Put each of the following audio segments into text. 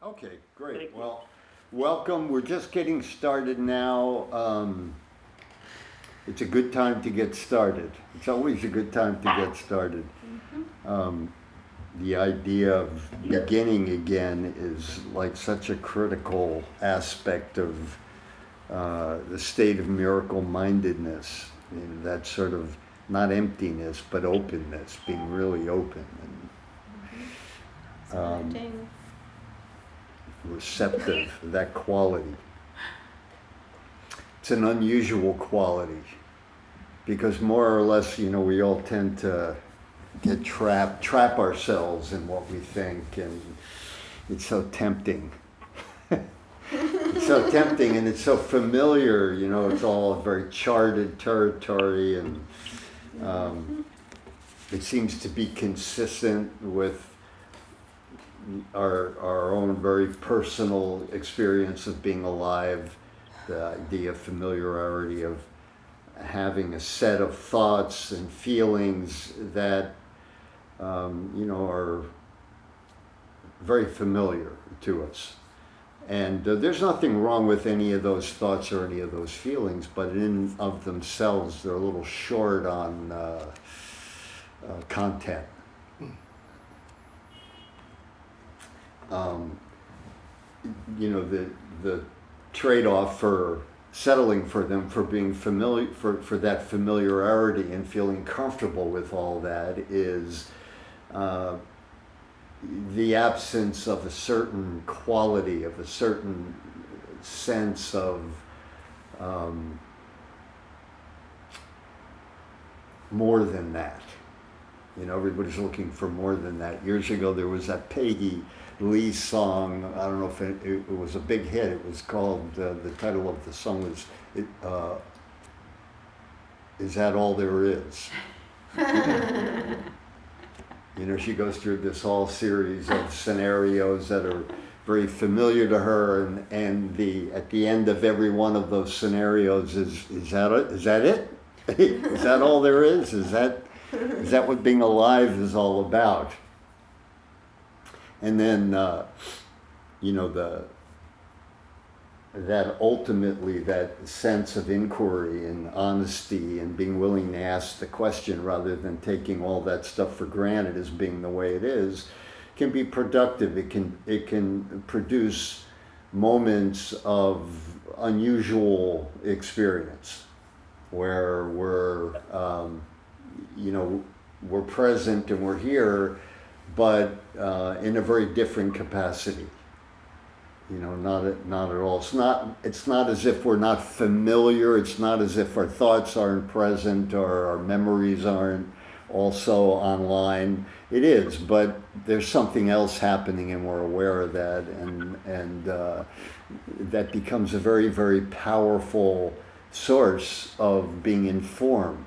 Okay, great. Thank you. Well, welcome. We're just getting started now. It's a good time to get started. It's always a good time to get started. Um, the idea of beginning again is like such a critical aspect of the state of miracle mindedness. You know, that sort of not emptiness, but openness, being really open and receptive, that quality. It's an unusual quality because more or less, you know, we all tend to get trap ourselves in what we think, and it's so tempting. It's so tempting and it's so familiar, you know, it's all very charted territory, and it seems to be consistent with our own very personal experience of being alive, the idea of familiarity, of having a set of thoughts and feelings that you know, are very familiar to us. And there's nothing wrong with any of those thoughts or any of those feelings, but in of themselves, they're a little short on content. You know, the trade-off for settling for them, for being familiar, for that familiarity and feeling comfortable with all that, is the absence of a certain quality, of a certain sense of more than that. You know, everybody's looking for more than that. Years ago, there was that Peggy Lee song. I don't know if it was a big hit. It was called, the title of the song was, Is That All There Is? You know, she goes through this whole series of scenarios that are very familiar to her, and at the end of every one of those scenarios is that it? Is that it? Is that all there is? Is that what being alive is all about? And then, you know, that ultimately, that sense of inquiry and honesty and being willing to ask the question rather than taking all that stuff for granted as being the way it is, can be productive. It can produce moments of unusual experience where we're, you know, we're present and we're here, but in a very different capacity. You know, not at all. It's not as if we're not familiar. It's not as if our thoughts aren't present or our memories aren't also online. It is, but there's something else happening, and we're aware of that, and that becomes a very, very powerful source of being informed.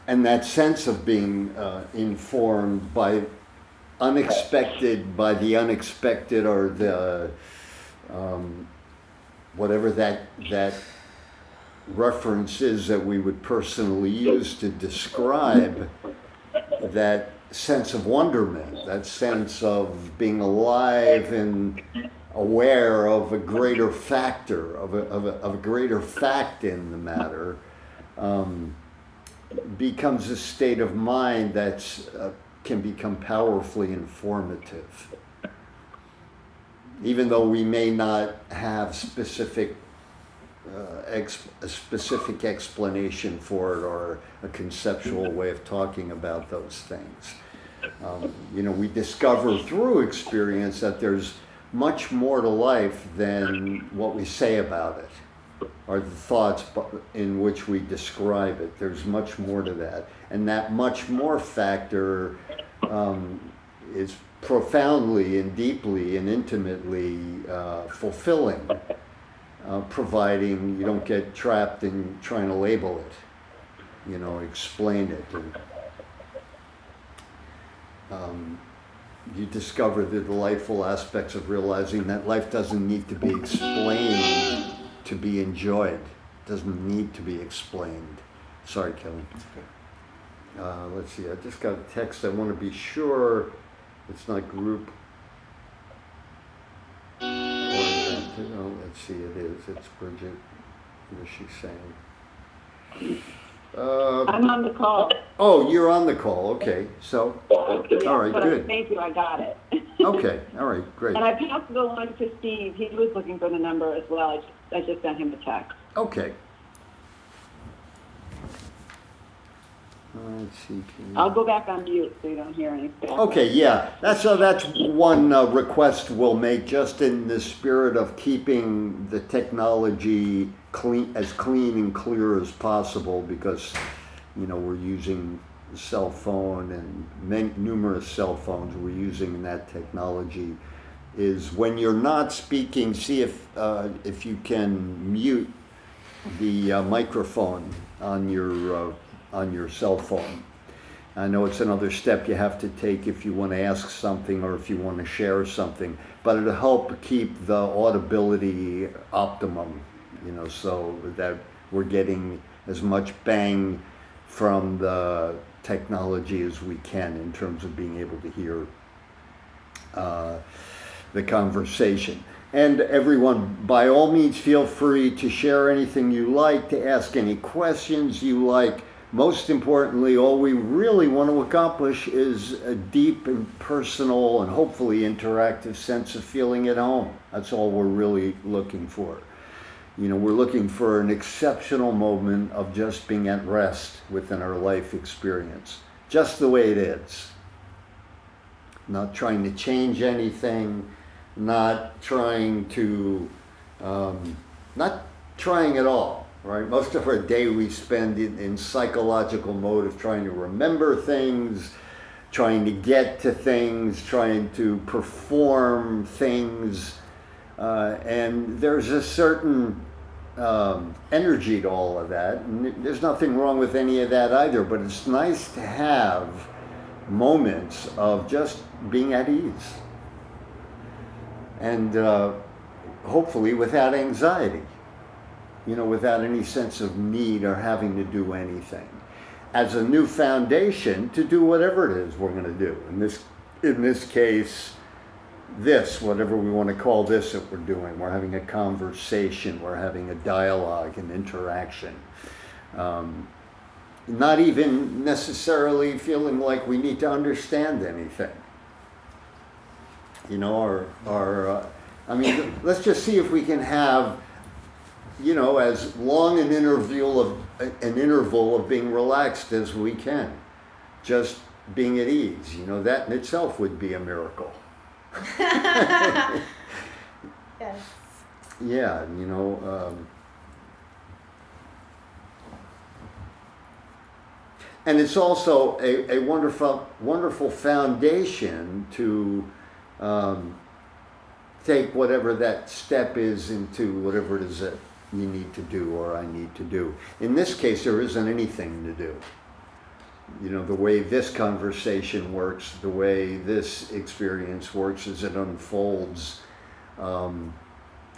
And that sense of being informed by the unexpected, or the whatever that reference is that we would personally use to describe that sense of wonderment, that sense of being alive and aware of a greater factor, of a greater fact in the matter. Becomes a state of mind that can become powerfully informative. Even though we may not have a specific explanation for it, or a conceptual way of talking about those things. You know, we discover through experience that there's much more to life than what we say about it, or the thoughts in which we describe it. There's much more to that. And that much more factor is profoundly and deeply and intimately fulfilling, providing you don't get trapped in trying to label it, you know, explain it. And you discover the delightful aspects of realizing that life doesn't need to be explained to be enjoyed. It doesn't need to be explained. Sorry, Kelly. Let's see, I just got a text. I want to be sure it's not group. Oh, let's see, it is. It's Bridget. What is she saying? I'm on the call. Oh, you're on the call. Okay. So, all right, good. Thank you. I got it. Okay. All right, great. And I passed it along to Steve. He was looking for the number as well. I just sent him a text. Okay. Let's see. I'll go back on mute so you don't hear anything. Okay, yeah, that's one request we'll make, just in the spirit of keeping the technology clean and clear as possible, because we're using a cell phone and numerous cell phones we're using that technology. Is when you're not speaking, see if you can mute the microphone on your cell phone. I know it's another step you have to take if you want to ask something or if you want to share something, but it'll help keep the audibility optimum, so that we're getting as much bang from the technology as we can in terms of being able to hear the conversation. And everyone, by all means, feel free to share anything you like, to ask any questions you like. Most importantly, all we really want to accomplish is a deep and personal and hopefully interactive sense of feeling at home. That's all we're really looking for. We're looking for an exceptional moment of just being at rest within our life experience, just the way it is. Not trying to change anything, not trying at all. Right? Most of our day we spend in psychological mode of trying to remember things, trying to get to things, trying to perform things, and there's a certain energy to all of that. And there's nothing wrong with any of that either, but it's nice to have moments of just being at ease, and hopefully without anxiety. Without any sense of need or having to do anything, as a new foundation to do whatever it is we're going to do. In this case, whatever we want to call this that we're doing, we're having a conversation, we're having a dialogue, an interaction. Not even necessarily feeling like we need to understand anything. Let's just see if we can have as long an interval of being relaxed as we can, just being at ease. That in itself would be a miracle. Yes. Yeah, and it's also a wonderful foundation to take whatever that step is into whatever it is that you need to do or I need to do. In this case, there isn't anything to do. The way this conversation works, the way this experience works, as it unfolds on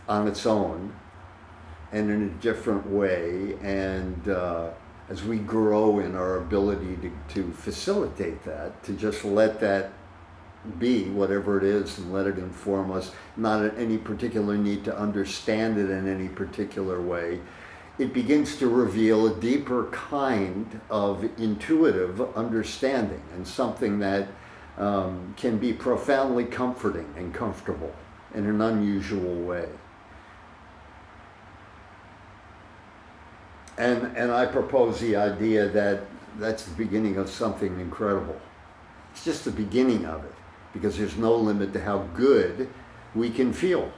its own and in a different way, and as we grow in our ability to facilitate that, to just let that be whatever it is and let it inform us, not at any particular need to understand it in any particular way, it begins to reveal a deeper kind of intuitive understanding, and something that can be profoundly comforting and comfortable in an unusual way. And I propose the idea that that's the beginning of something incredible. It's just the beginning of it, because there's no limit to how good we can feel.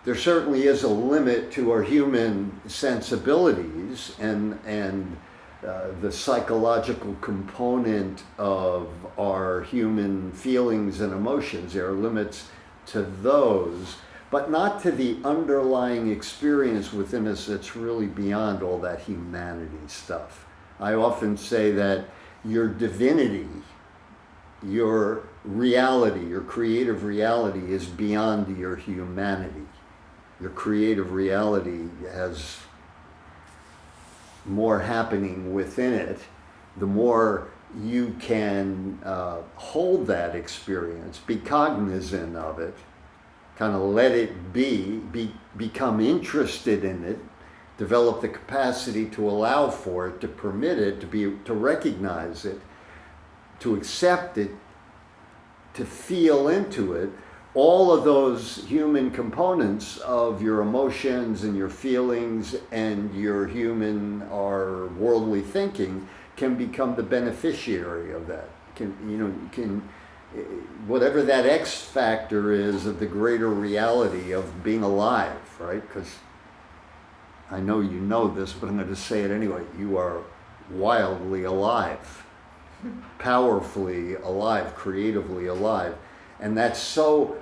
There certainly is a limit to our human sensibilities and the psychological component of our human feelings and emotions. There are limits to those, but not to the underlying experience within us that's really beyond all that humanity stuff. I often say that your divinity, your reality, your creative reality is beyond your humanity. Your creative reality has more happening within it, the more you can hold that experience, be cognizant of it, kind of let it become interested in it, develop the capacity to allow for it, to permit it, to recognize it, to accept it, to feel into it. All of those human components of your emotions and your feelings and your human or worldly thinking can become the beneficiary of that. Whatever that X factor is of the greater reality of being alive, right? Because I know you know this, but I'm going to say it anyway. You are wildly alive, powerfully alive, creatively alive. And that's so,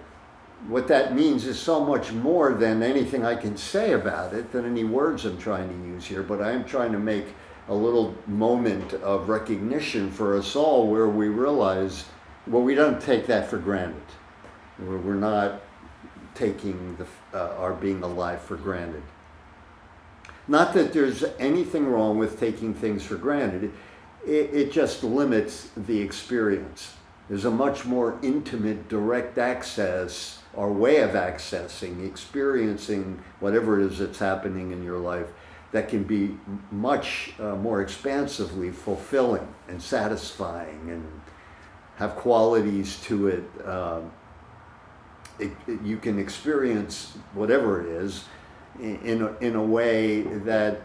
what that means is so much more than anything I can say about it, than any words I'm trying to use here. But I am trying to make a little moment of recognition for us all where we realize, well, we don't take that for granted. We're not taking our being alive for granted. Not that there's anything wrong with taking things for granted. It just limits the experience. There's a much more intimate, direct access, or way of accessing, experiencing whatever it is that's happening in your life that can be much more expansively fulfilling and satisfying and have qualities to it. You can experience whatever it is in a way that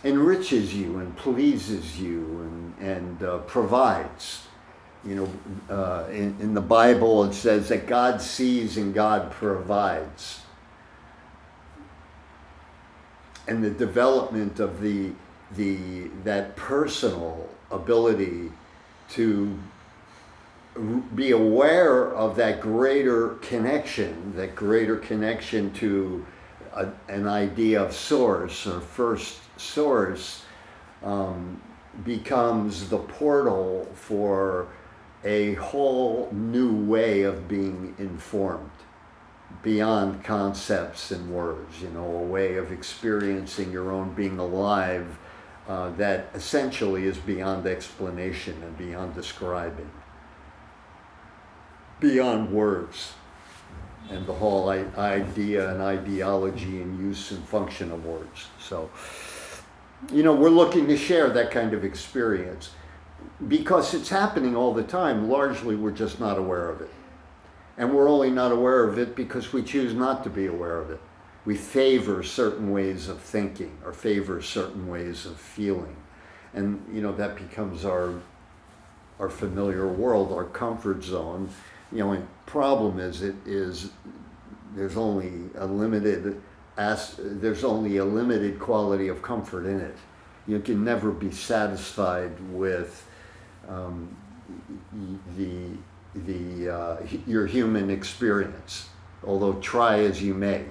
enriches you and pleases you and provides. In the Bible it says that God sees and God provides. And the development of that personal ability to be aware of that greater connection to an idea of source or first source becomes the portal for a whole new way of being informed beyond concepts and words, a way of experiencing your own being alive that essentially is beyond explanation and beyond describing, beyond words and the whole idea and ideology and use and function of words. So, we're looking to share that kind of experience because it's happening all the time. Largely, we're just not aware of it. And we're only not aware of it because we choose not to be aware of it. We favor certain ways of thinking or favor certain ways of feeling. And, that becomes our familiar world, our comfort zone. And problem is there's only a limited quality of comfort in it. You can never be satisfied with your human experience, although try as you may.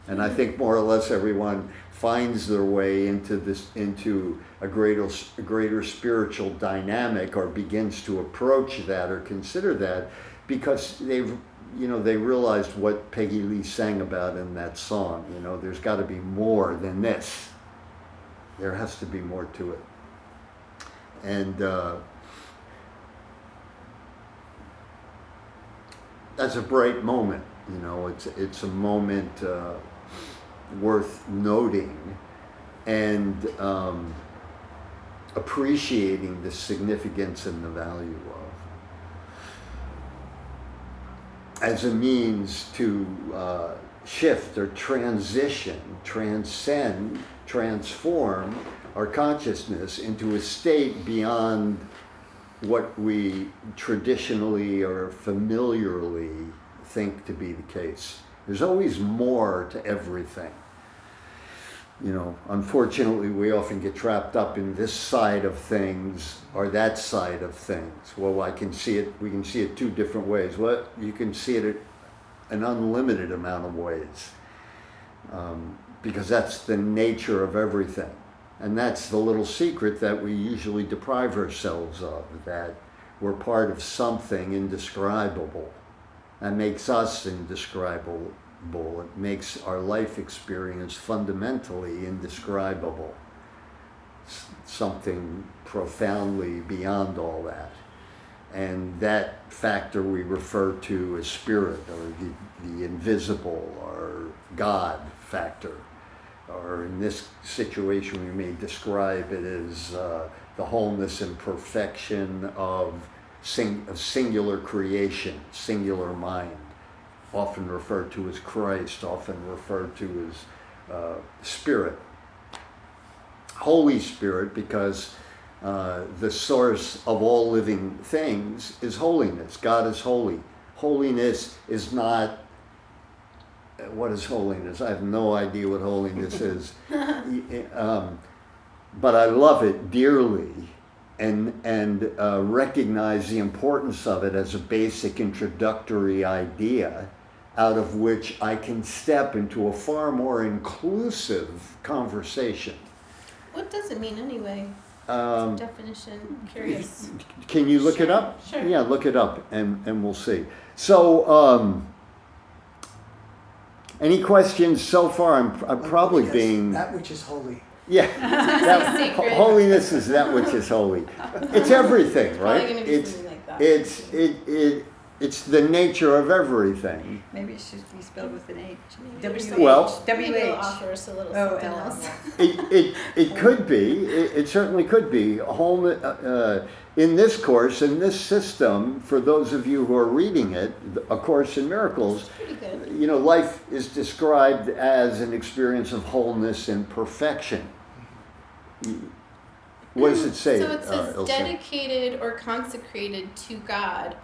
And I think more or less everyone finds their way into a greater spiritual dynamic, or begins to approach that or consider that, because they realized what Peggy Lee sang about in that song. There's got to be more than this. There has to be more to it. And that's a bright moment. It's a moment worth noting and appreciating the significance and the value of, as a means to shift or transition, transcend, transform our consciousness into a state beyond what we traditionally or familiarly think to be the case. There's always more to everything. Unfortunately, we often get trapped up in this side of things or that side of things. Well, we can see it two different ways. Well, you can see it an unlimited amount of ways, because that's the nature of everything. And that's the little secret that we usually deprive ourselves of, that we're part of something indescribable that makes us indescribable, It makes our life experience fundamentally indescribable. Something profoundly beyond all that. And that factor we refer to as spirit, or the invisible, or God factor. Or in this situation, we may describe it as the wholeness and perfection of singular creation, singular mind, often referred to as Christ, often referred to as Spirit. Holy Spirit, because the source of all living things is holiness. God is holy. Holiness is not, what is holiness? I have no idea what holiness is. But I love it dearly and recognize the importance of it as a basic introductory idea out of which I can step into a far more inclusive conversation. What does it mean anyway? Definition, curious. Can you look it Sure, up? sure. Yeah, look it up and we'll see. So, any questions so far? I'm probably Because being... that which is holy. Yeah, Sacred. holiness is that which is holy. It's everything, Probably right? gonna be something like that. It's the nature of everything. Maybe it should be spelled with an H. Maybe W-H. Well- Maybe it'll W-H. offer us a little Oh, something L. else. It could be. It certainly could be. In this course, in this system, for those of you who are reading it, A Course in Miracles, Pretty good. you know, life is described as an experience of wholeness and perfection. What does it say? So it says Ilse? dedicated or consecrated to God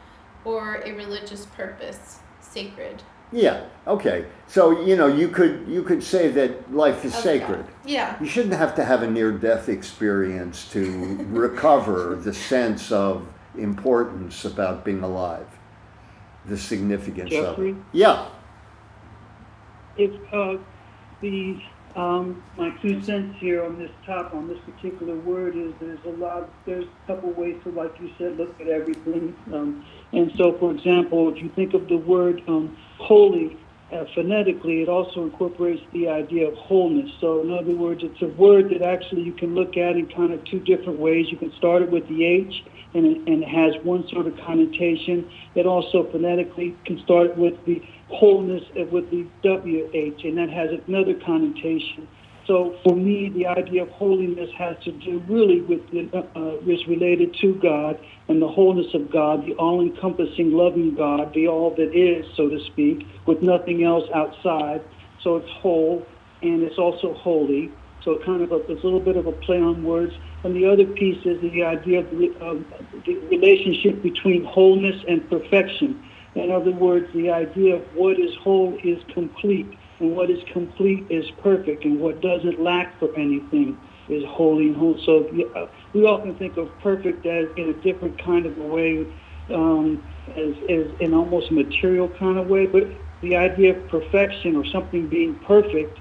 or a religious purpose, sacred. Yeah. Okay. So you know, you could say that life is of sacred. God. Yeah. You shouldn't have to have a near-death experience to recover the sense of importance about being alive, the significance of Jeffrey? it. Yeah. If my 2 cents here on this particular word is there's a couple ways to, like you said, look at everything. And so, for example, if you think of the word holy, phonetically, it also incorporates the idea of wholeness. So in other words, it's a word that actually you can look at in kind of 2 different ways. You can start it with the H, and it has one sort of connotation. It also phonetically can start with the wholeness with the WH, and that has another connotation. So for me, the idea of holiness has to do really with is related to God and the wholeness of God, the all-encompassing loving God, the all that is, so to speak, with nothing else outside. So it's whole, and it's also holy. So kind of it's a little bit of a play on words. And the other piece is the idea of the relationship between wholeness and perfection. In other words, the idea of what is whole is complete, and what is complete is perfect, and what doesn't lack for anything is holy and whole. So we often think of perfect as in a different kind of a way, as in almost a material kind of way, but the idea of perfection or something being perfect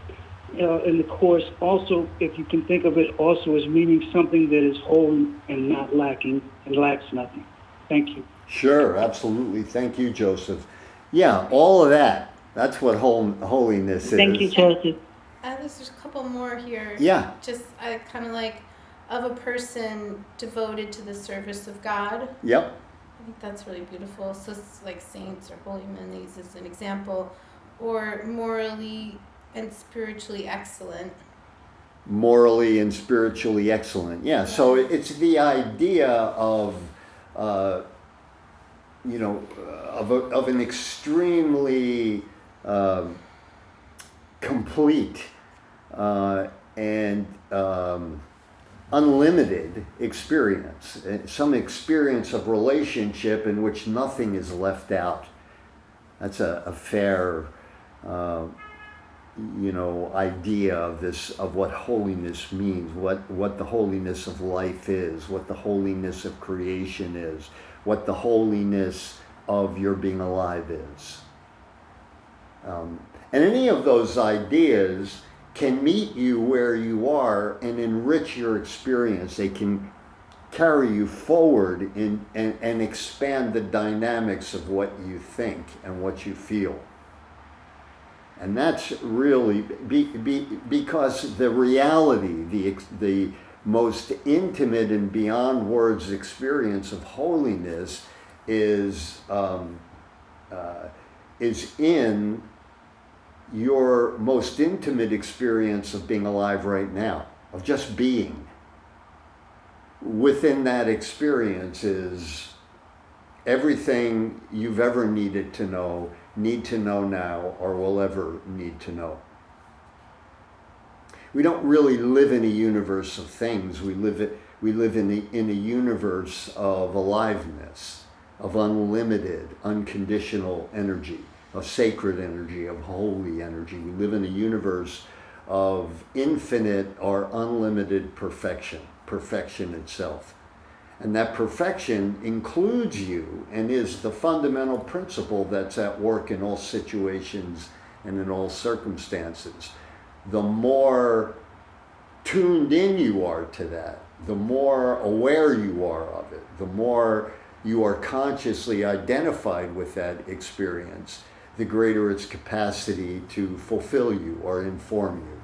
in the Course also, if you can think of it also as meaning something that is whole and not lacking and lacks nothing. Thank you. Sure. Absolutely. Thank you, Joseph. Yeah. All of that. That's what holiness is. Thank you, Joseph. There's just a couple more here. Yeah. Just I kind of like of a person devoted to the service of God. Yep. I think that's really beautiful. So it's like saints or holy men, these as an example, or morally and spiritually excellent. Morally and spiritually excellent. Yeah. So it's the idea of, of an extremely complete and unlimited experience, some experience of relationship in which nothing is left out. That's a fair, idea of this, of what holiness means, what the holiness of life is, what the holiness of creation is, what the holiness of your being alive is. And any of those ideas can meet you where you are and enrich your experience. They can carry you forward and expand the dynamics of what you think and what you feel. And that's really because the reality, the most intimate and beyond words experience of holiness is in your most intimate experience of being alive right now, of just being. Within that experience is everything you've ever needed to know, need to know now, or will ever need to know. We don't really live in a universe of things. We live in a universe of aliveness, of unlimited, unconditional energy, of sacred energy, of holy energy. We live in a universe of infinite or unlimited perfection, perfection itself. And that perfection includes you and is the fundamental principle that's at work in all situations and in all circumstances. The more tuned in you are to that, the more aware you are of it, the more you are consciously identified with that experience, the greater its capacity to fulfill you or inform you,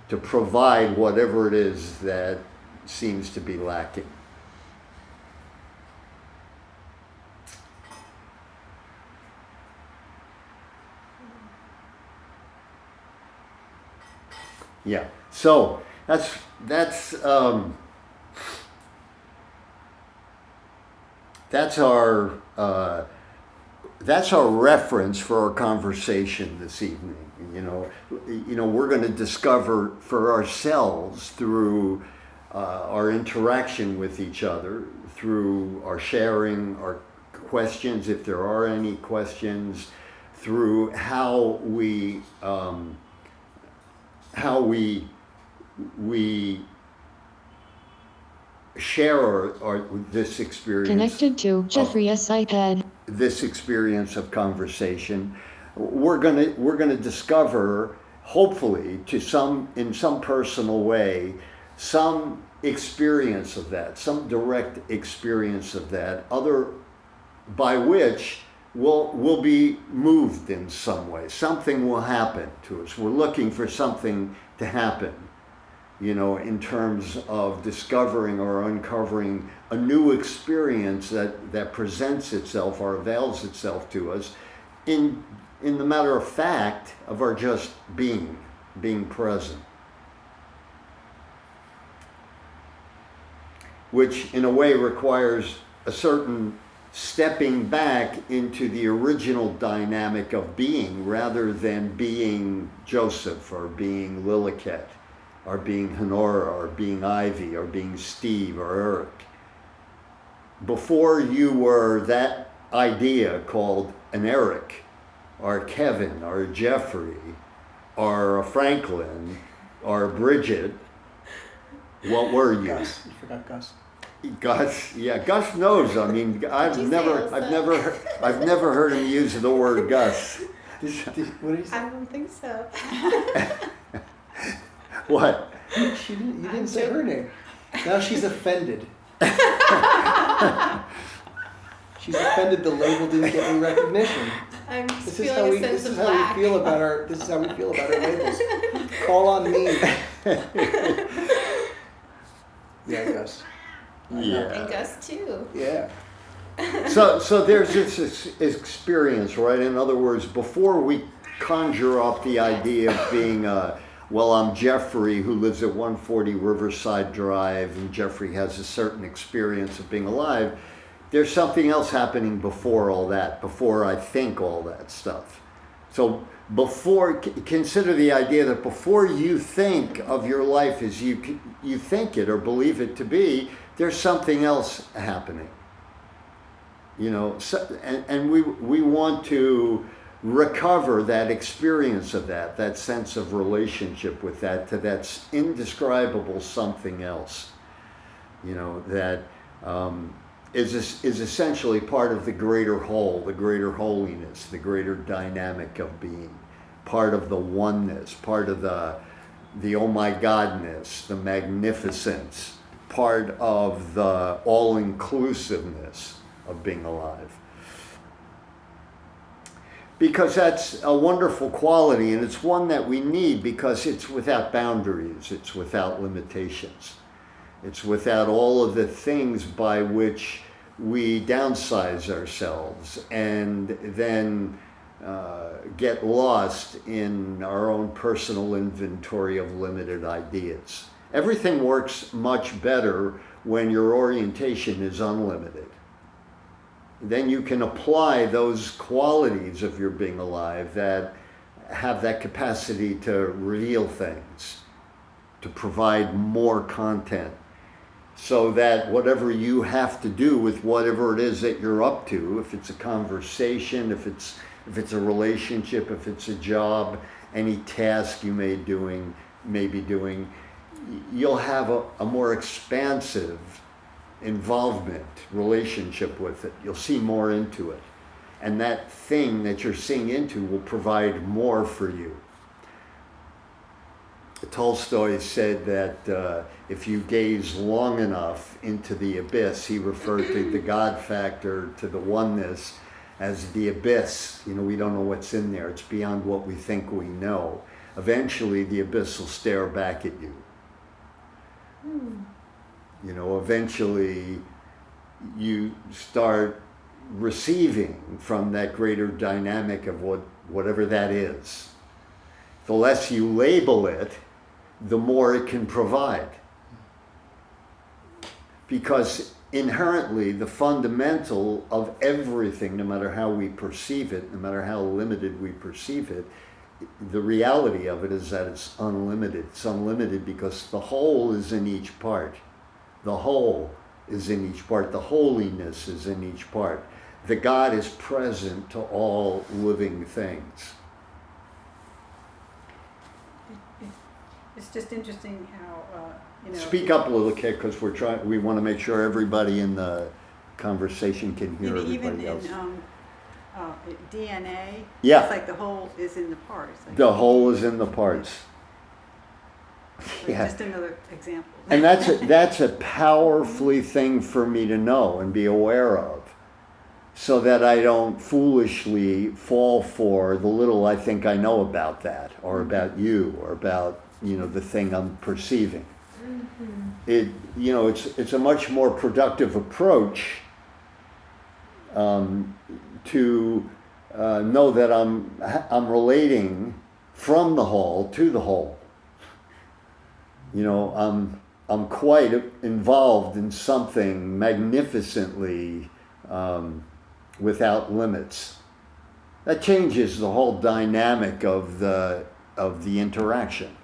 to provide whatever it is that seems to be lacking. Yeah, so that's our reference for our conversation this evening. We're going to discover for ourselves through our interaction with each other, through our sharing, our questions, if there are any questions, through how we share this experience. Connected to Jeffrey's iPad. This experience of conversation, we're gonna discover, hopefully, in some personal way, some experience of that, some direct experience of that, by which we'll be moved in some way. Something will happen to us. We're looking for something to happen, in terms of discovering or uncovering a new experience that presents itself or avails itself to us in the matter of fact of our just being present. Which in a way requires a certain stepping back into the original dynamic of being rather than being Joseph or being Liliket or being Honora or being Ivy or being Steve or Eric. Before you were that idea called an Eric or Kevin or Jeffrey or a Franklin or Bridget, what were you? Gus. You forgot Gus. Gus, yeah, Gus knows. I mean, I've never heard him use the word Gus. What did you say? I don't think so. What? You didn't say her name. Now she's offended. She's offended the label didn't get any recognition. I'm This is feeling how a we sense this of is how lack. we feel about our this is how we feel about our labels. Call on me. Yeah, Gus. And Gus too. Yeah. So there's this experience, right? In other words, before we conjure up the idea of being, I'm Jeffrey who lives at 140 Riverside Drive, and Jeffrey has a certain experience of being alive, there's something else happening before all that, before I think all that stuff. So consider the idea that before you think of your life as you think it or believe it to be, there's something else happening. And we want to recover that experience of that sense of relationship with that, to that indescribable something else, that is essentially part of the greater whole, the greater holiness, the greater dynamic of being, part of the oneness, part of the oh my godness, the magnificence, part of the all-inclusiveness of being alive. Because that's a wonderful quality, and it's one that we need because it's without boundaries, it's without limitations. It's without all of the things by which we downsize ourselves and then get lost in our own personal inventory of limited ideas. Everything works much better when your orientation is unlimited. Then you can apply those qualities of your being alive that have that capacity to reveal things, to provide more content, so that whatever you have to do with whatever it is that you're up to, if it's a conversation, if it's a relationship, if it's a job, any task you may be doing, you'll have a more expansive involvement, relationship with it. You'll see more into it. And that thing that you're seeing into will provide more for you. Tolstoy said that if you gaze long enough into the abyss, he referred to the God factor, to the oneness, as the abyss. You know, we don't know what's in there. It's beyond what we think we know. Eventually, the abyss will stare back at you. You know, eventually you start receiving from that greater dynamic of whatever that is. The less you label it, the more it can provide. Because inherently, the fundamental of everything, no matter how we perceive it, no matter how limited we perceive it, the reality of it is that it's unlimited. It's unlimited because the whole is in each part. The whole is in each part. The holiness is in each part. The God is present to all living things. It's just interesting how, you know. Speak up a little, kid, because we want to make sure everybody in the conversation can hear Even everybody else. in DNA, Yeah. it's like the whole is in the parts. Like, The whole is in the parts. Yeah. Just another example. And that's a powerfully thing for me to know and be aware of, so that I don't foolishly fall for the little I think I know about that, or about you, or about, you know, the thing I'm perceiving. It, you know, it's a much more productive approach to know that I'm relating from the whole to the whole. You know, I'm quite involved in something magnificently without limits. That changes the whole dynamic of the interaction.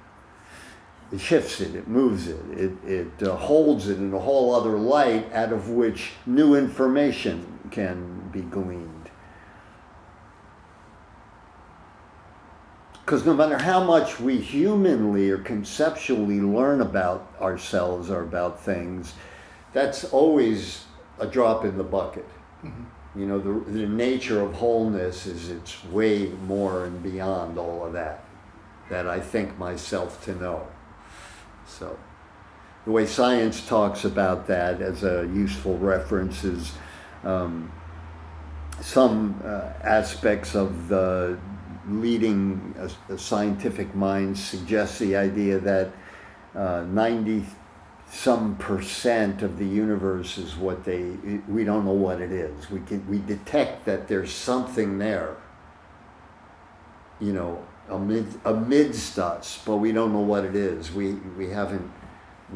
It shifts it, it moves it, it holds it in a whole other light out of which new information can be gleaned. Because no matter how much we humanly or conceptually learn about ourselves or about things, that's always a drop in the bucket. Mm-hmm. You know, the nature of wholeness is it's way more and beyond all of that I think myself to know. So the way science talks about that as a useful reference is some aspects of the leading scientific minds suggest the idea that 90% of the universe is we don't know what it is. We detect that there's something there, you know, amidst us, but we don't know what it is. We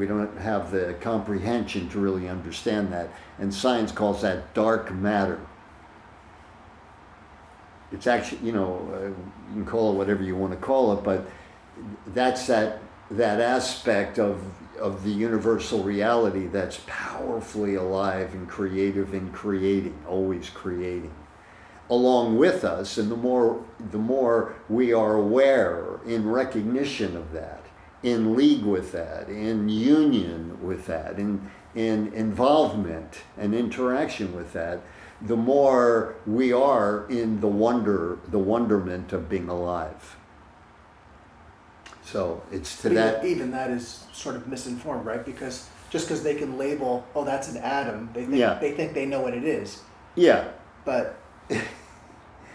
don't have the comprehension to really understand that. And science calls that dark matter. It's actually, you know, you can call it whatever you want to call it, but that's that aspect of the universal reality that's powerfully alive and creative and creating, always creating, along with us. And the more we are aware in recognition of that, in league with that, in union with that, in involvement and interaction with that, the more we are in the wonderment of being alive. So it's to that. Even that is sort of misinformed, right? Because just because they can label, oh, that's an atom, they think they know what it is. Yeah. But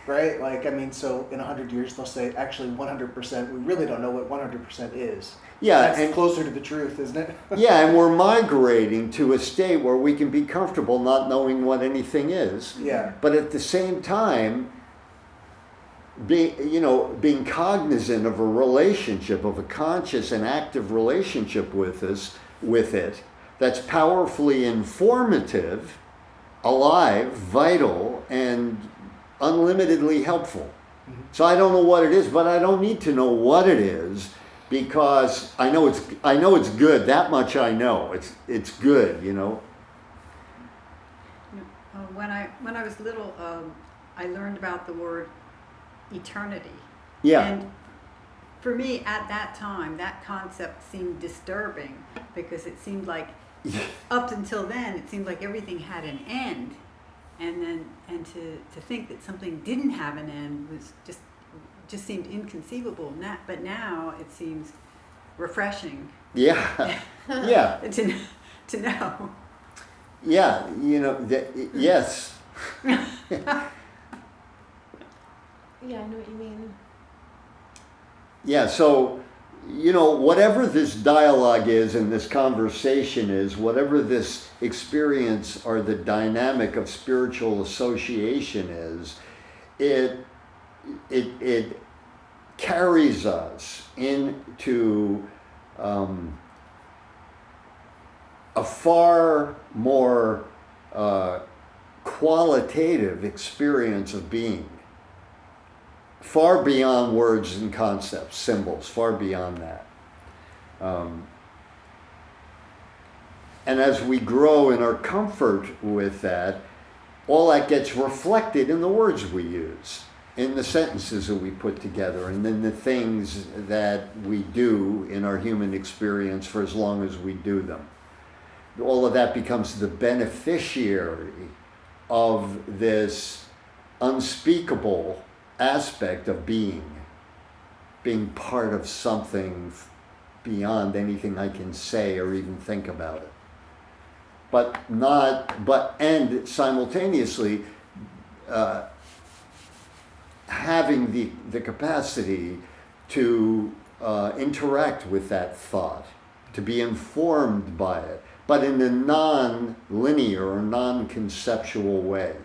right? Like, I mean, so in 100 years they'll say, actually 100%, we really don't know what 100% is. Yeah, That's and closer to the truth, isn't it? yeah, and we're migrating to a state where we can be comfortable not knowing what anything is. Yeah. But at the same time, being cognizant of a relationship, of a conscious and active relationship with it, that's powerfully informative, alive, vital, and unlimitedly helpful. So I don't know what it is, but I don't need to know what it is, because I know it's good. That much I know. It's good, When I was little, I learned about the word eternity. Yeah. And for me, at that time, that concept seemed disturbing, because it seemed like, up until then, it seemed like everything had an end. And to think that something didn't have an end was just seemed inconceivable. But now it seems refreshing. Yeah. Yeah. to know. Yeah. Yes. Yeah, I know what you mean. Yeah, so, whatever this dialogue is and this conversation is, whatever this experience or the dynamic of spiritual association is, it carries us into a far more qualitative experience of being. Far beyond words and concepts, symbols, far beyond that. And as we grow in our comfort with that, all that gets reflected in the words we use, in the sentences that we put together, and in the things that we do in our human experience for as long as we do them. All of that becomes the beneficiary of this unspeakable aspect of being part of something beyond anything I can say or even think about it. And simultaneously having the capacity to interact with that thought, to be informed by it, but in a non-linear or non-conceptual way.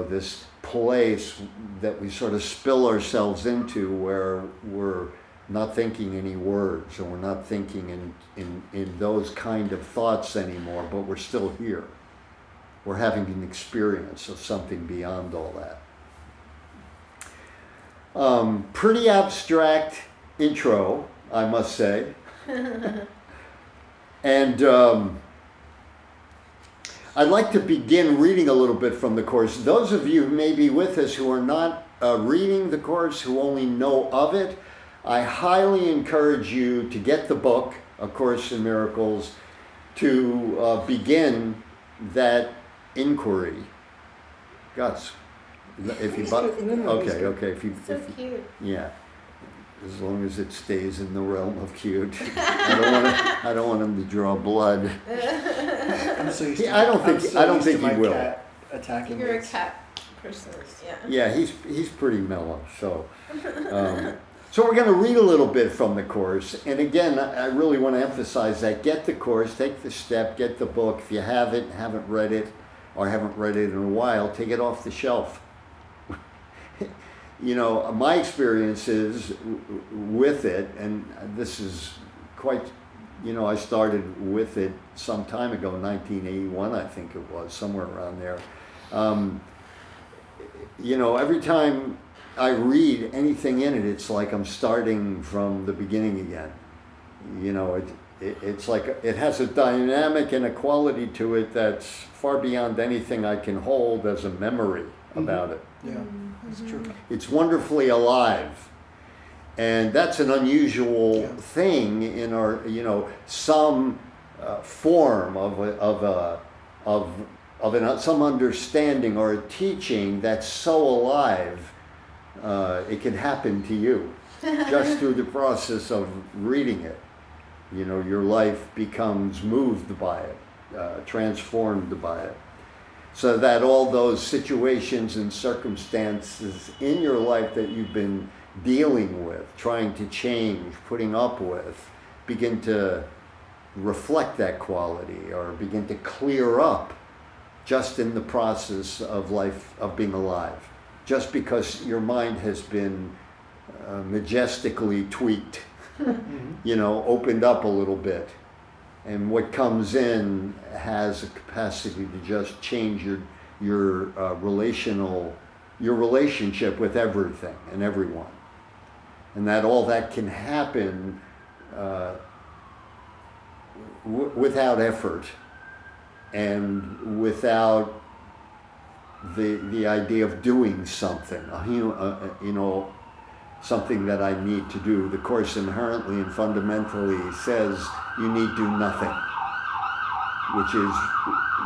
This place that we sort of spill ourselves into, where we're not thinking any words, and we're not thinking in those kind of thoughts anymore, but we're still here. We're having an experience of something beyond all that. Pretty abstract intro, I must say. And I'd like to begin reading a little bit from the Course. Those of you who may be with us who are not reading the Course, who only know of it, I highly encourage you to get the book, A Course in Miracles, to begin that inquiry. Gus, if you okay, if you, So cute. yeah, as long as it stays in the realm of cute. I don't want him to draw blood. I'm so used I don't think my he will. cat attacking You're me. a cat person, yeah. Yeah, he's pretty mellow. So, so we're going to read a little bit from the Course. And again, I really want to emphasize that. Get the Course, take the step, get the book. If you haven't read it, or haven't read it in a while, take it off the shelf. My experiences with it, and this is quite, I started with it some time ago, 1981, I think it was, somewhere around there. Every time I read anything in it, it's like I'm starting from the beginning again. It's like it has a dynamic and a quality to it that's far beyond anything I can hold as a memory about it. Yeah, that's true. It's wonderfully alive. And that's an unusual thing in our, some form of some understanding or a teaching that's so alive, it can happen to you just through the process of reading it. Your life becomes moved by it, transformed by it. So that all those situations and circumstances in your life that you've been dealing with, trying to change, putting up with, begin to reflect that quality or begin to clear up just in the process of life, of being alive. Just because your mind has been majestically tweaked, you know, opened up a little bit. And what comes in has a capacity to just change your relationship with everything and everyone. And that all that can happen without effort and without the idea of doing something, you know, something that I need to do. The Course inherently and fundamentally says you need do nothing, which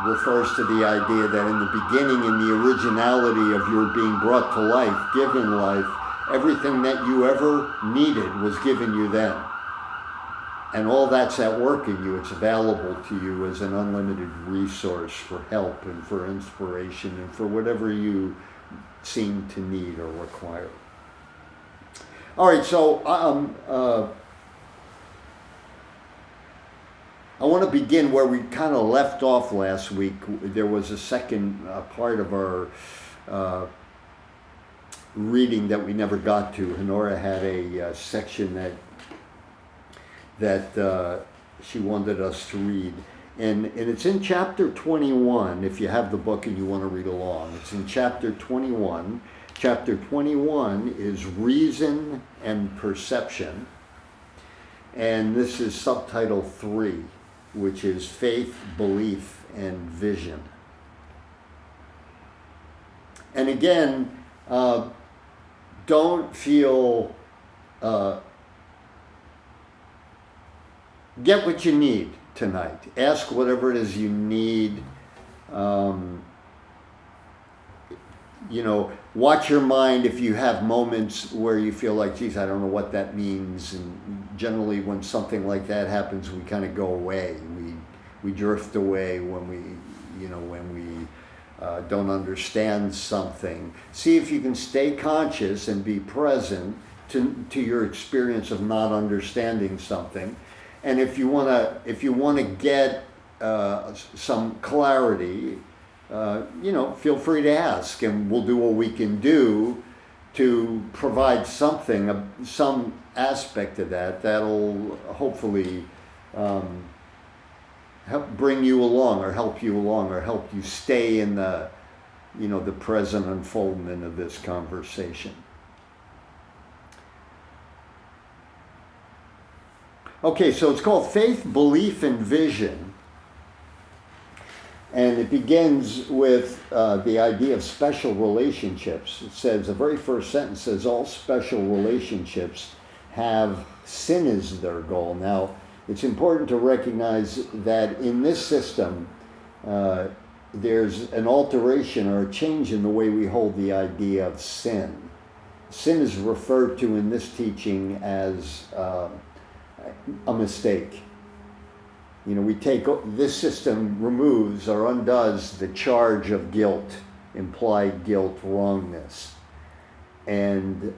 refers to the idea that in the beginning, in the originality of your being brought to life, given life, everything that you ever needed was given you then. And all that's at work in you. It's available to you as an unlimited resource for help and for inspiration and for whatever you seem to need or require. All right, so I want to begin where we kind of left off last week. There was a second part of our reading that we never got to. Honora had a section that she wanted us to read. And it's in chapter 21, if you have the book and you want to read along. It's in chapter 21. Chapter 21 is Reason and Perception. And this is subtitle 3, which is Faith, Belief, and Vision. And again, don't feel... get what you need tonight. Ask whatever it is you need. You know, watch your mind if you have moments where you feel like, geez, I don't know what that means. And generally when something like that happens, we kind of go away. We drift away when we don't understand something. See if you can stay conscious and be present to your experience of not understanding something. And if you want to get some clarity, feel free to ask, and we'll do what we can do to provide something, some aspect of that'll hopefully help bring you along, or help you along, or help you stay in the present unfoldment of this conversation. Okay, so it's called Faith, Belief, and Vision. And it begins with the idea of special relationships. It says, the very first sentence says, all special relationships have sin as their goal. Now, it's important to recognize that in this system, there's an alteration or a change in the way we hold the idea of sin. Sin is referred to in this teaching as a mistake. We take, this system removes or undoes the charge of guilt, implied guilt, wrongness. And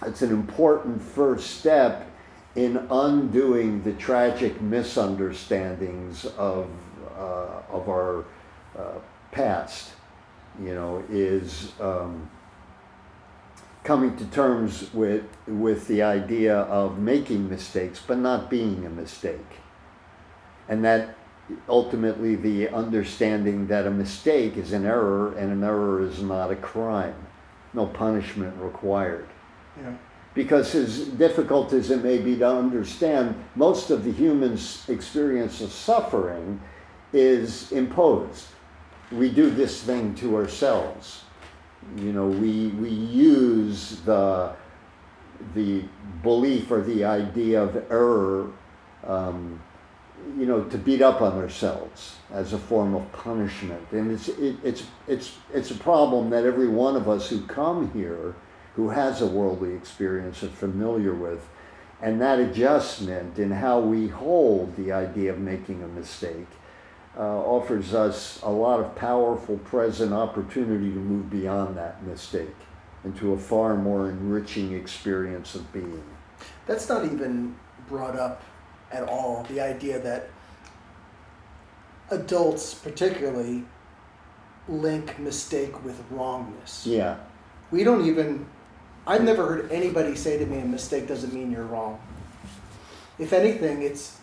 it's an important first step in undoing the tragic misunderstandings of our past, is coming to terms with the idea of making mistakes, but not being a mistake. And that ultimately the understanding that a mistake is an error, and an error is not a crime. No punishment required. Yeah. Because as difficult as it may be to understand, most of the human's experience of suffering is imposed. We do this thing to ourselves. We use the belief or the idea of error, to beat up on ourselves as a form of punishment. And it's a problem that every one of us who come here, who has a worldly experience, are familiar with. And that adjustment in how we hold the idea of making a mistake offers us a lot of powerful present opportunity to move beyond that mistake into a far more enriching experience of being. That's not even brought up at all. The idea that adults particularly link mistake with wrongness. Yeah. We don't even, I've never heard anybody say to me a mistake doesn't mean you're wrong. If anything, it's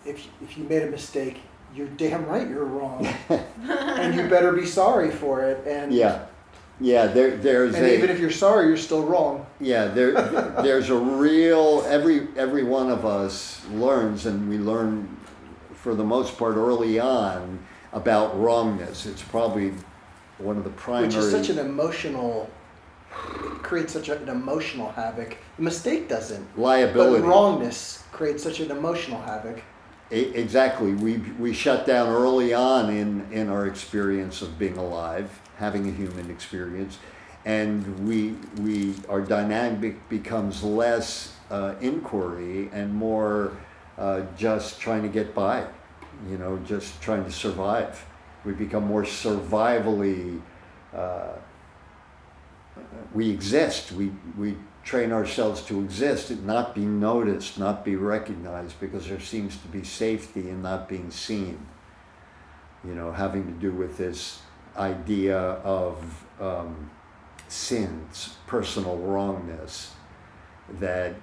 if you made a mistake, you're damn right you're wrong. And you better be sorry for it. And Yeah. Yeah, there's and even if you're sorry, you're still wrong. Yeah, there's a real, every one of us learns, and we learn for the most part early on about wrongness. It's probably one of the primary. Which is such an emotional, it creates such an emotional havoc. A mistake doesn't. Liability. But wrongness creates such an emotional havoc. Exactly. We shut down early on in our experience of being alive, having a human experience, and our dynamic becomes less inquiry and more just trying to get by, just trying to survive. We become more survivally. We exist. We train ourselves to exist and not be noticed, not be recognized, because there seems to be safety in not being seen. Having to do with this idea of sins, personal wrongness, that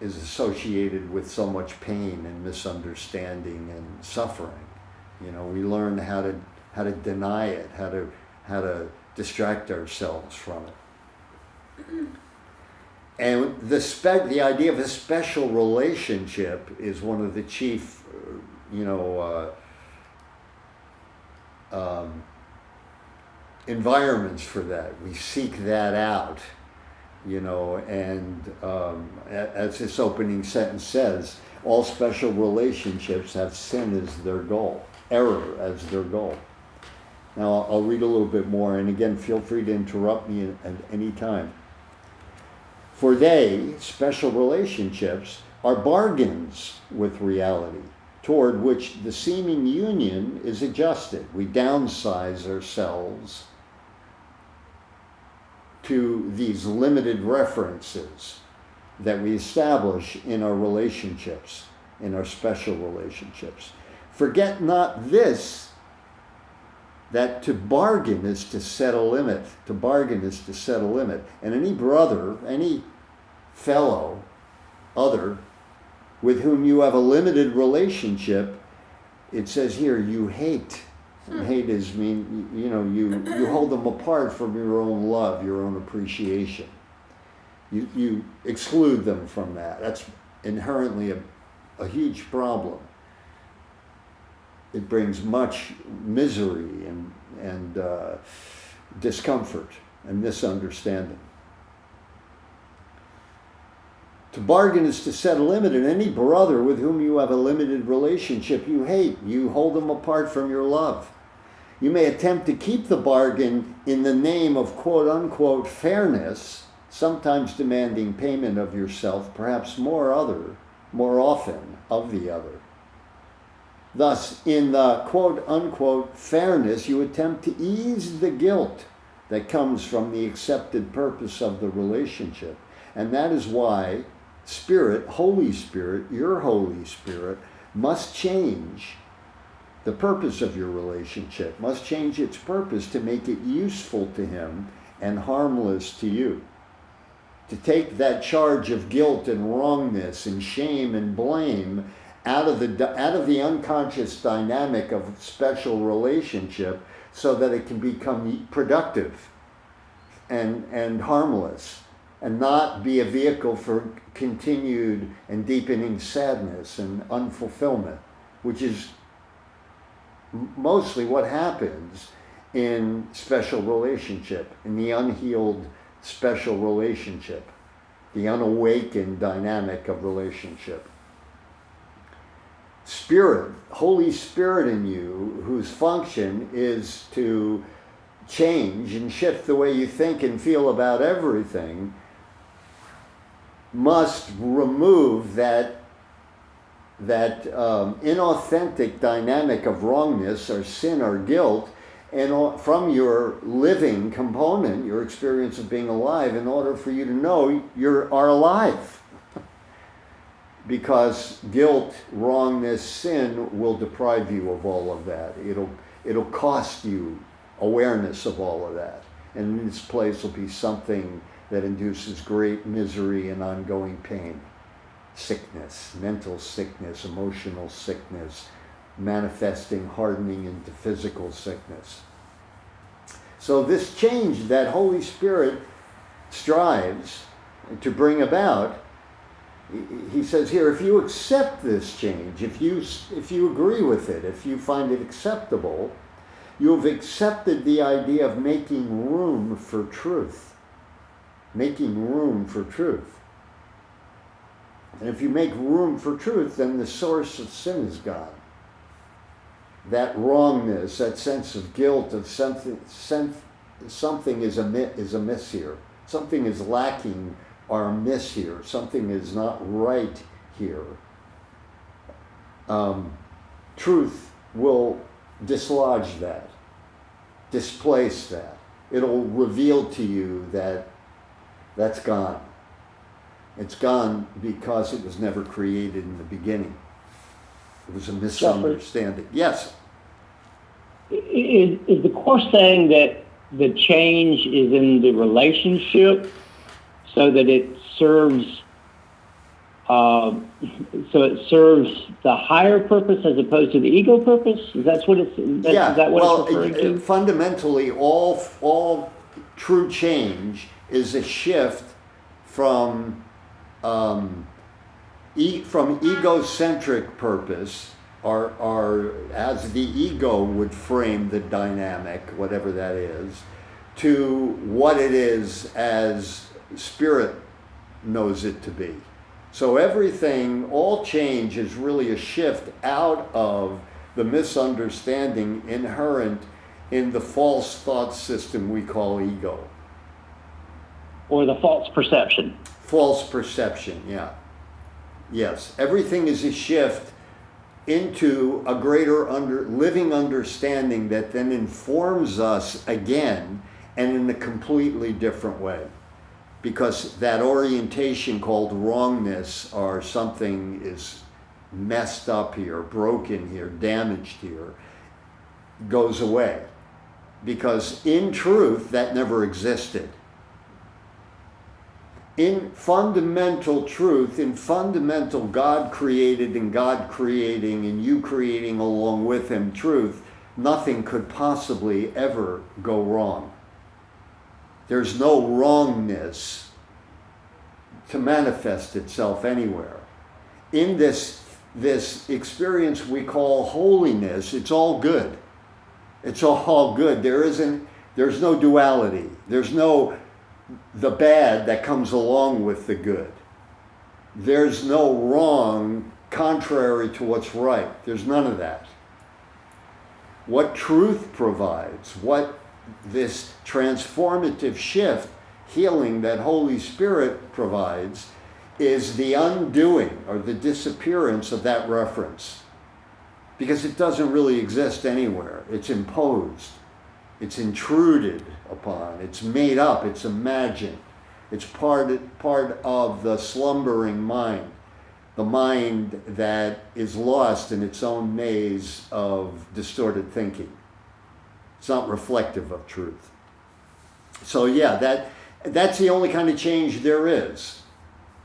is associated with so much pain and misunderstanding and suffering. We learn how to deny it, how to distract ourselves from it. And the idea of a special relationship is one of the chief, environments for that. We seek that out, and as this opening sentence says, all special relationships have sin as their goal, error as their goal. Now I'll read a little bit more, and again, feel free to interrupt me at any time. For they, special relationships, are bargains with reality, toward which the seeming union is adjusted. We downsize ourselves to these limited references that we establish in our relationships, in our special relationships. Forget not this, that to bargain is to set a limit. To bargain is to set a limit. And any brother, any fellow, other, with whom you have a limited relationship, it says here, you hate. And hate is you hold them apart from your own love, your own appreciation. You exclude them from that. That's inherently a huge problem. It brings much misery and discomfort and misunderstanding. To bargain is to set a limit, and any brother with whom you have a limited relationship you hate. You hold them apart from your love. You may attempt to keep the bargain in the name of quote-unquote fairness, sometimes demanding payment of yourself, perhaps more often of the other. Thus, in the quote-unquote fairness, you attempt to ease the guilt that comes from the accepted purpose of the relationship. And that is why Spirit, Holy Spirit, your Holy Spirit, must change the purpose of your relationship, must change its purpose to make it useful to Him and harmless to you. To take that charge of guilt and wrongness and shame and blame out of the unconscious dynamic of special relationship, so that it can become productive and harmless, and not be a vehicle for continued and deepening sadness and unfulfillment, which is mostly what happens in special relationship, in the unhealed special relationship, the unawakened dynamic of relationship. Spirit, Holy Spirit in you, whose function is to change and shift the way you think and feel about everything, must remove that inauthentic dynamic of wrongness or sin or guilt, and from your living component, your experience of being alive, in order for you to know you are alive. Because guilt, wrongness, sin will deprive you of all of that. It'll cost you awareness of all of that. And in this place will be something that induces great misery and ongoing pain. Sickness, mental sickness, emotional sickness, manifesting, hardening into physical sickness. So this change that Holy Spirit strives to bring about, he says here, if you accept this change, if you agree with it, if you find it acceptable, you have accepted the idea of making room for truth. Making room for truth. And if you make room for truth, then the source of sin is gone. That wrongness, that sense of guilt, of something is amiss here. Something is lacking or amiss here. Something is not right here. Truth will dislodge that, displace that. It'll reveal to you that that's gone. It's gone because it was never created in the beginning. It was a misunderstanding. Yes? Is the Course saying that the change is in the relationship so that it serves the higher purpose as opposed to the ego purpose? Is that what it's it's referring to? Fundamentally, all true change is a shift from egocentric purpose, or as the ego would frame the dynamic, whatever that is, to what it is as Spirit knows it to be. So all change is really a shift out of the misunderstanding inherent in the false thought system we call ego. Or the false perception. False perception, yeah. Yes, everything is a shift into a greater living understanding that then informs us again and in a completely different way. Because that orientation called wrongness, or something is messed up here, broken here, damaged here, goes away. Because in truth, that never existed. In fundamental truth, in fundamental God created and God creating and you creating along with Him truth, nothing could possibly ever go wrong. There's no wrongness to manifest itself anywhere. In this experience we call holiness, it's all good. It's all good. There's no duality. There's no the bad that comes along with the good. There's no wrong contrary to what's right. There's none of that. What truth provides, what this transformative shift, healing that Holy Spirit provides, is the undoing or the disappearance of that reference. Because it doesn't really exist anywhere. It's imposed. It's intruded upon. It's made up. It's imagined. It's part of the slumbering mind. The mind that is lost in its own maze of distorted thinking. It's not reflective of truth. So yeah, that's the only kind of change there is.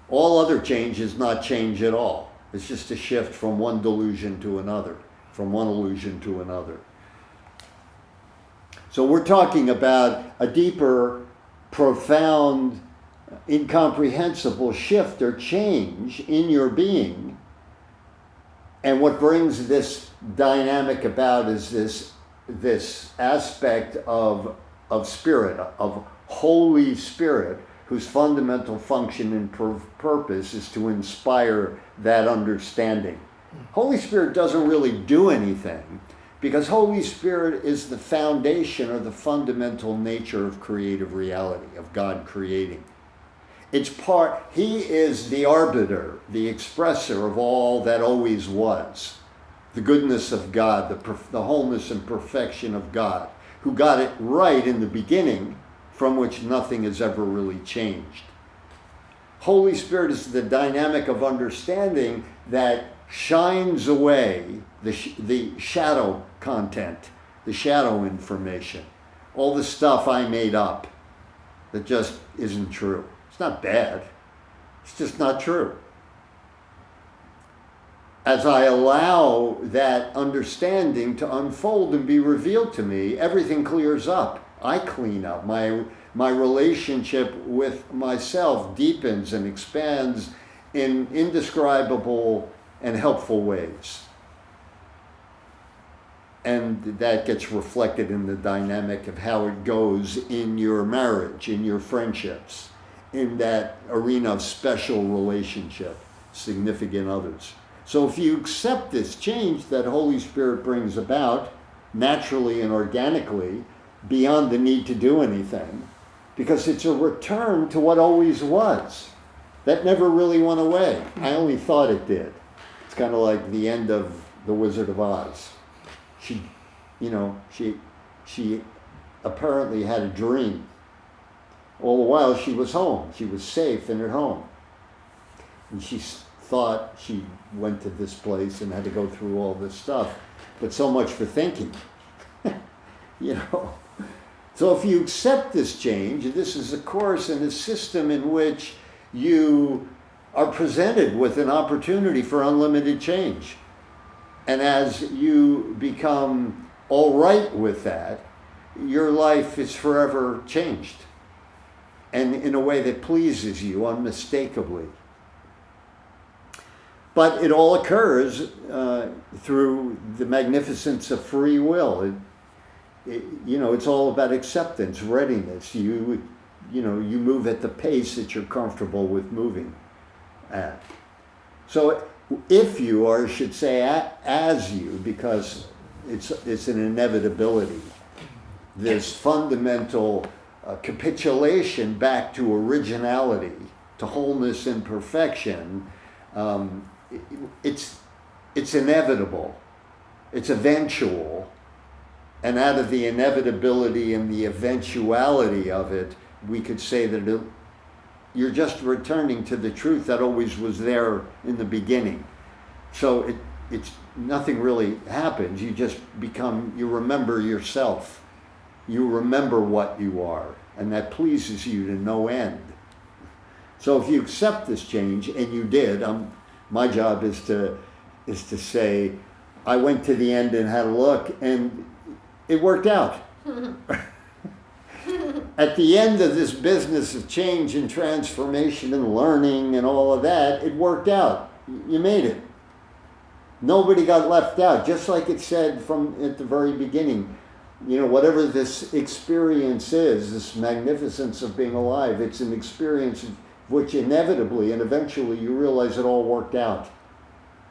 All other change is not change at all. It's just a shift from one delusion to another, from one illusion to another. So we're talking about a deeper, profound, incomprehensible shift or change in your being. And what brings this dynamic about is this aspect of Spirit, of Holy Spirit, whose fundamental function and purpose is to inspire that understanding. Holy Spirit doesn't really do anything, because Holy Spirit is the foundation or the fundamental nature of creative reality, of God creating. It's part, he is the arbiter, the expresser of all that always was. The goodness of God, the wholeness and perfection of God, who got it right in the beginning, from which nothing has ever really changed. Holy Spirit is the dynamic of understanding that shines away the shadow content, the shadow information, all the stuff I made up that just isn't true. It's not bad. It's just not true. As I allow that understanding to unfold and be revealed to me, everything clears up. I clean up. My relationship with myself deepens and expands in indescribable and helpful ways. And that gets reflected in the dynamic of how it goes in your marriage, in your friendships, in that arena of special relationship, significant others. So if you accept this change that Holy Spirit brings about, naturally and organically, beyond the need to do anything, because it's a return to what always was. That never really went away. I only thought it did. It's kind of like the end of The Wizard of Oz. She apparently had a dream. All the while she was home. She was safe and at home. And she thought she went to this place and had to go through all this stuff. But so much for thinking. So if you accept this change, this is a course and a system in which you are presented with an opportunity for unlimited change. And as you become all right with that, your life is forever changed. And in a way that pleases you unmistakably. But it all occurs through the magnificence of free will. It's all about acceptance, readiness. You move at the pace that you're comfortable with moving at. So if you, or I should say as you, because it's an inevitability, this fundamental capitulation back to originality, to wholeness and perfection, it's inevitable, it's eventual, and out of the inevitability and the eventuality of it, we could say that you're just returning to the truth that always was there in the beginning. So it's nothing really happens. You just you remember yourself. You remember what you are, and that pleases you to no end. So if you accept this change, and you did, my job is to say, I went to the end and had a look, and it worked out. At the end of this business of change and transformation and learning and all of that, it worked out. You made it. Nobody got left out, just like it said from at the very beginning. Whatever this experience is, this magnificence of being alive, it's an experience of which inevitably and eventually you realize it all worked out.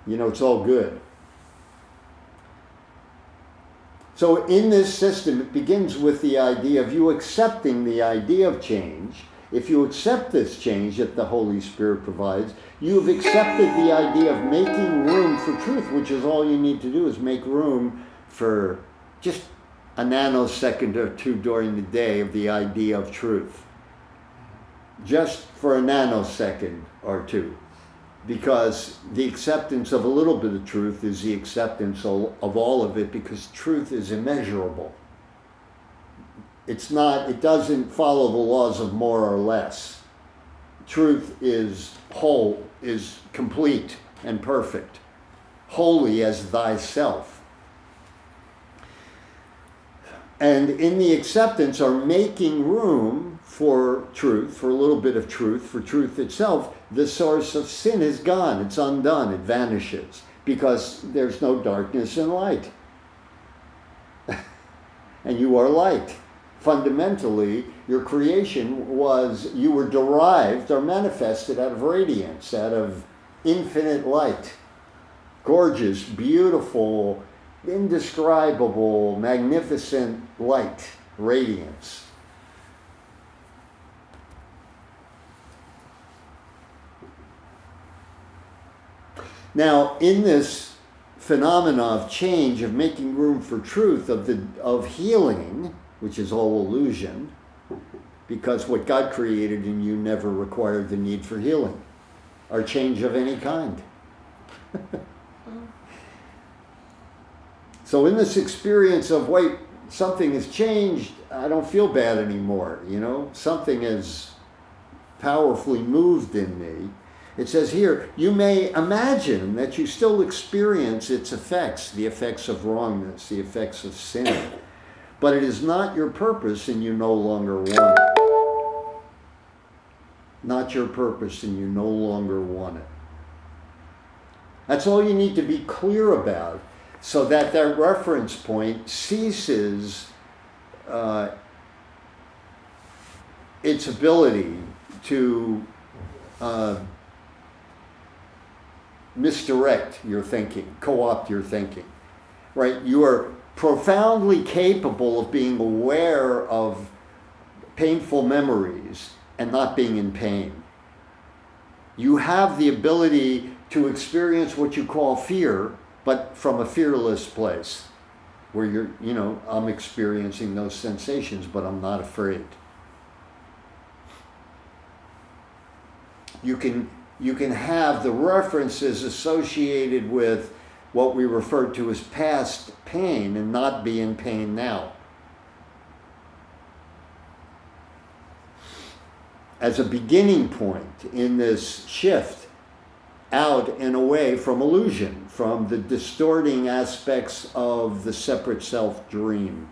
It's all good. So in this system, it begins with the idea of you accepting the idea of change. If you accept this change that the Holy Spirit provides, you've accepted the idea of making room for truth, which is all you need to do is make room for just a nanosecond or two during the day of the idea of truth. Just for a nanosecond or two. Because the acceptance of a little bit of truth is the acceptance of all of it, because truth is immeasurable. It doesn't follow the laws of more or less. Truth is whole, is complete and perfect. Holy as thyself. And in the acceptance are making room for truth, for a little bit of truth, for truth itself. The source of sin is gone, it's undone, it vanishes, because there's no darkness and light. And you are light. Fundamentally, your creation you were derived or manifested out of radiance, out of infinite light. Gorgeous, beautiful, indescribable, magnificent light, radiance. Now, in this phenomena of change, of making room for truth, of healing, which is all illusion, because what God created in you never required the need for healing or change of any kind. So in this experience of, wait, something has changed, I don't feel bad anymore, you know, something has powerfully moved in me. It says here, you may imagine that you still experience its effects, the effects of wrongness, the effects of sin, but it is not your purpose and you no longer want it. Not your purpose and you no longer want it. That's all you need to be clear about, so that that reference point ceases its ability to misdirect your thinking, co-opt your thinking, right? You are profoundly capable of being aware of painful memories and not being in pain. You have the ability to experience what you call fear, but from a fearless place, where you're, you know, I'm experiencing those sensations, but I'm not afraid. You can have the references associated with what we refer to as past pain and not be in pain now. As a beginning point in this shift out and away from illusion, from the distorting aspects of the separate self dream.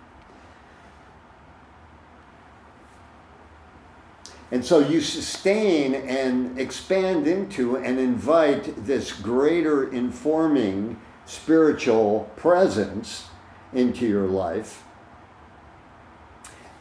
And so you sustain and expand into and invite this greater informing spiritual presence into your life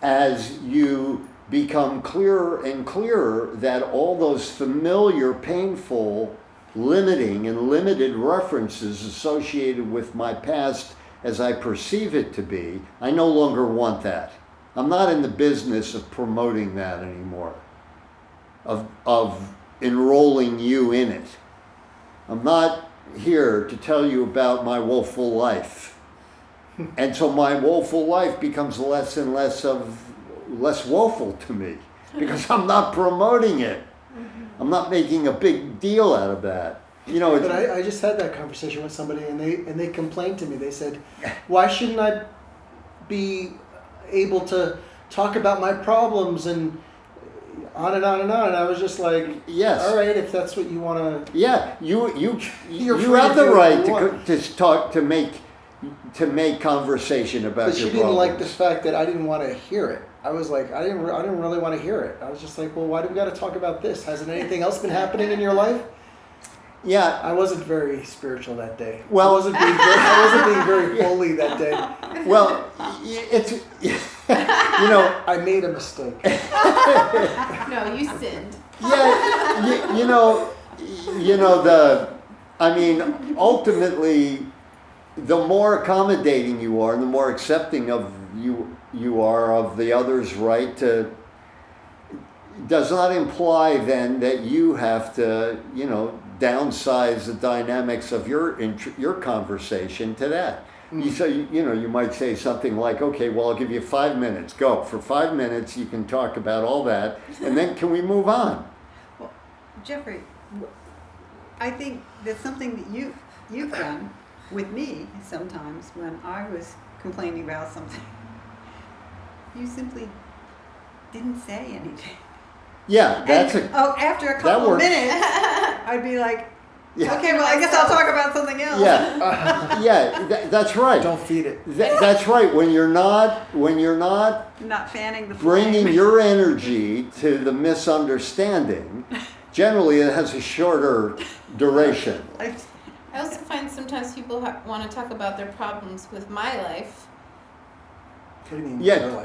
as you become clearer and clearer that all those familiar, painful, limiting and limited references associated with my past as I perceive it to be, I no longer want that. I'm not in the business of promoting that anymore, of enrolling you in it. I'm not here to tell you about my woeful life. And so my woeful life becomes less and less woeful to me, because I'm not promoting it. I'm not making a big deal out of that. You know, But I just had that conversation with somebody, and they complained to me. They said, "Why shouldn't I be able to talk about my problems and on and on and on?" And I was just like, yes, all right, if that's what you want to." yeah, you free have to the do what right you want. to talk, to make conversation about But your she didn't like the problems. fact that I didn't want to hear it. I was like, I didn't really want to hear it. I was just like, well, why do we got to talk about this? Hasn't anything else been happening in your life? Yeah, I wasn't very spiritual that day. Well- I wasn't being very holy that day. well, it's you know, I made a mistake. No, you sinned. yeah, I mean, ultimately, the more accommodating you are, the more accepting of you are of the other's right to, does not imply then that you have to, you know, downsize the dynamics of your conversation to that. So you might say something like, okay, well, I'll give you 5 minutes. Go. For 5 minutes, you can talk about all that, and then can we move on? Well, Jeffrey, I think that's something that you've done with me sometimes when I was complaining about something. You simply didn't say anything. Yeah, that's After a couple of works. minutes, I'd be like, Yeah. okay, well, I guess I'll talk about something else. Yeah, that's right. Don't feed it. That's right. When you're not Not fanning the bringing flame. your energy to the misunderstanding, generally it has a shorter duration. I also find sometimes people want to talk about their problems with my life. What do you mean? Yeah,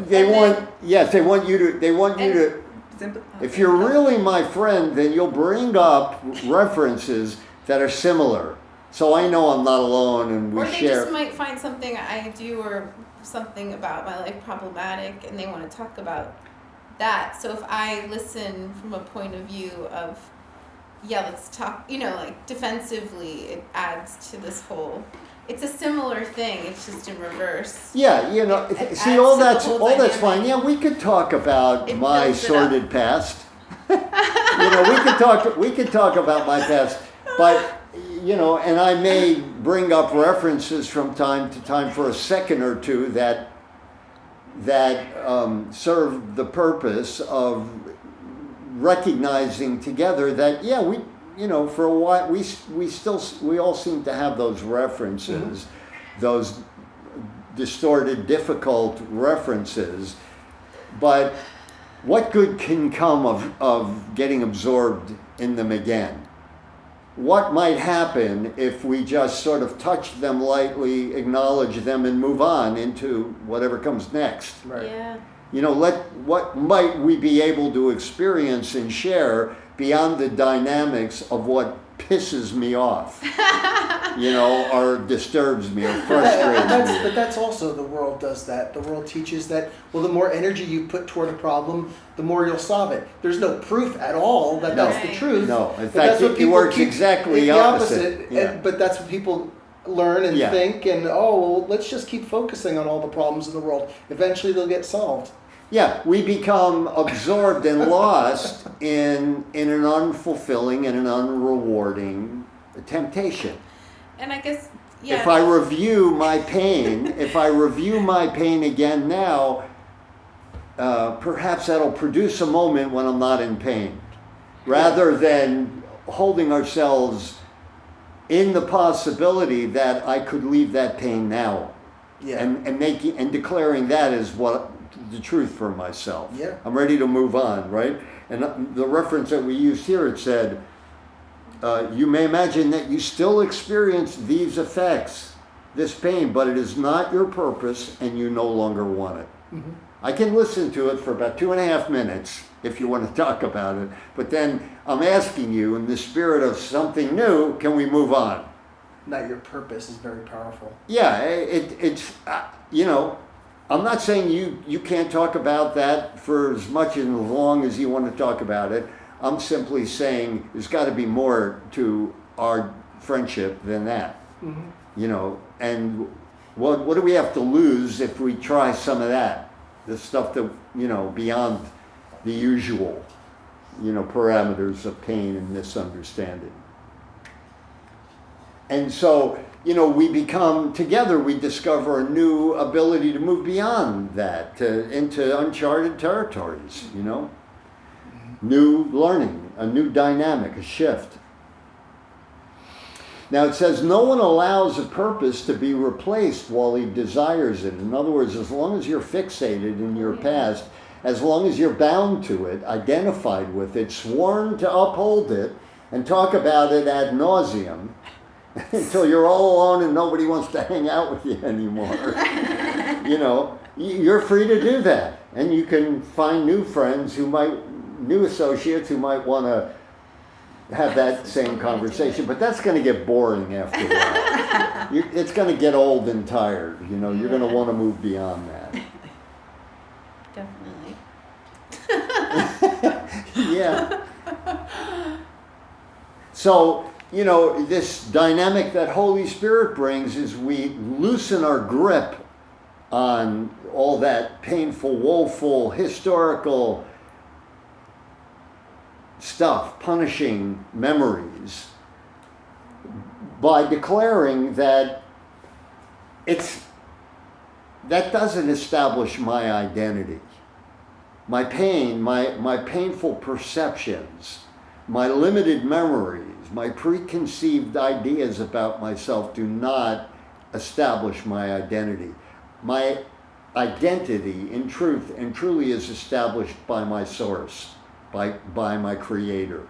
they want you to. If you're really my friend, then you'll bring up references that are similar. So I know I'm not alone, and we Or they share. just might find something I do or something about my life problematic, and they want to talk about that. So if I listen from a point of view of yeah, let's talk, like defensively, it adds to this whole, it's a similar thing, it's just in reverse. Yeah, It see, adds all to the that's whole fine. dynamic. Yeah, we could talk about It my builds it sordid past. We could talk about my past, but and I may bring up references from time to time for a second or two that serve the purpose of recognizing together that we for a while we all seem to have those references, those distorted, difficult references, but what good can come of getting absorbed in them again? What might happen if we just sort of touch them lightly, acknowledge them, and move on into whatever comes next? Right. Yeah. What might we be able to experience and share beyond the dynamics of what pisses me off, or disturbs me or frustrates me? But that's also, the world does that. The world teaches that, well, the more energy you put toward a problem, the more you'll solve it. There's no proof at all that that's the Right. truth. No, in But fact, that's what it people works keep- exactly the opposite. Yeah. But that's what people learn and Yeah. think, and well, let's just keep focusing on all the problems in the world. Eventually they'll get solved. Yeah, we become absorbed and lost in an unfulfilling and an unrewarding temptation. And I guess, yeah. If I review my pain, again now, perhaps that'll produce a moment when I'm not in pain, rather than holding ourselves in the possibility that I could leave that pain now, Yeah. and declaring that as what the truth for myself. Yeah. I'm ready to move on, right? And the reference that we used here, it said, you may imagine that you still experience these effects, this pain, but it is not your purpose and you no longer want it. Mhm. I can listen to it for about 2.5 minutes if you want to talk about it, but then I'm asking you, in the spirit of something new, can we move on? Not your purpose is very powerful. Yeah, it's I'm not saying you can't talk about that for as much and as long as you want to talk about it. I'm simply saying there's got to be more to our friendship than that. Mm-hmm. And what do we have to lose if we try some of that? The stuff that, beyond the usual, parameters of pain and misunderstanding. And so, we become, together we discover a new ability to move beyond that, into uncharted territories, New learning, a new dynamic, a shift. Now it says, no one allows a purpose to be replaced while he desires it. In other words, as long as you're fixated in your past, as long as you're bound to it, identified with it, sworn to uphold it, and talk about it ad nauseum, until you're all alone and nobody wants to hang out with you anymore. You're free to do that. And you can find new friends new associates who might want to have that same conversation, but that's going to get boring after a while. It's going to get old and tired. You're going to want to move beyond that. Definitely. Yeah. So, this dynamic that Holy Spirit brings is we loosen our grip on all that painful, woeful, historical stuff, punishing memories, by declaring that that doesn't establish my identity. My pain, my painful perceptions, my limited memories, my preconceived ideas about myself do not establish my identity. My identity, in truth and truly, is established by my source, by my Creator,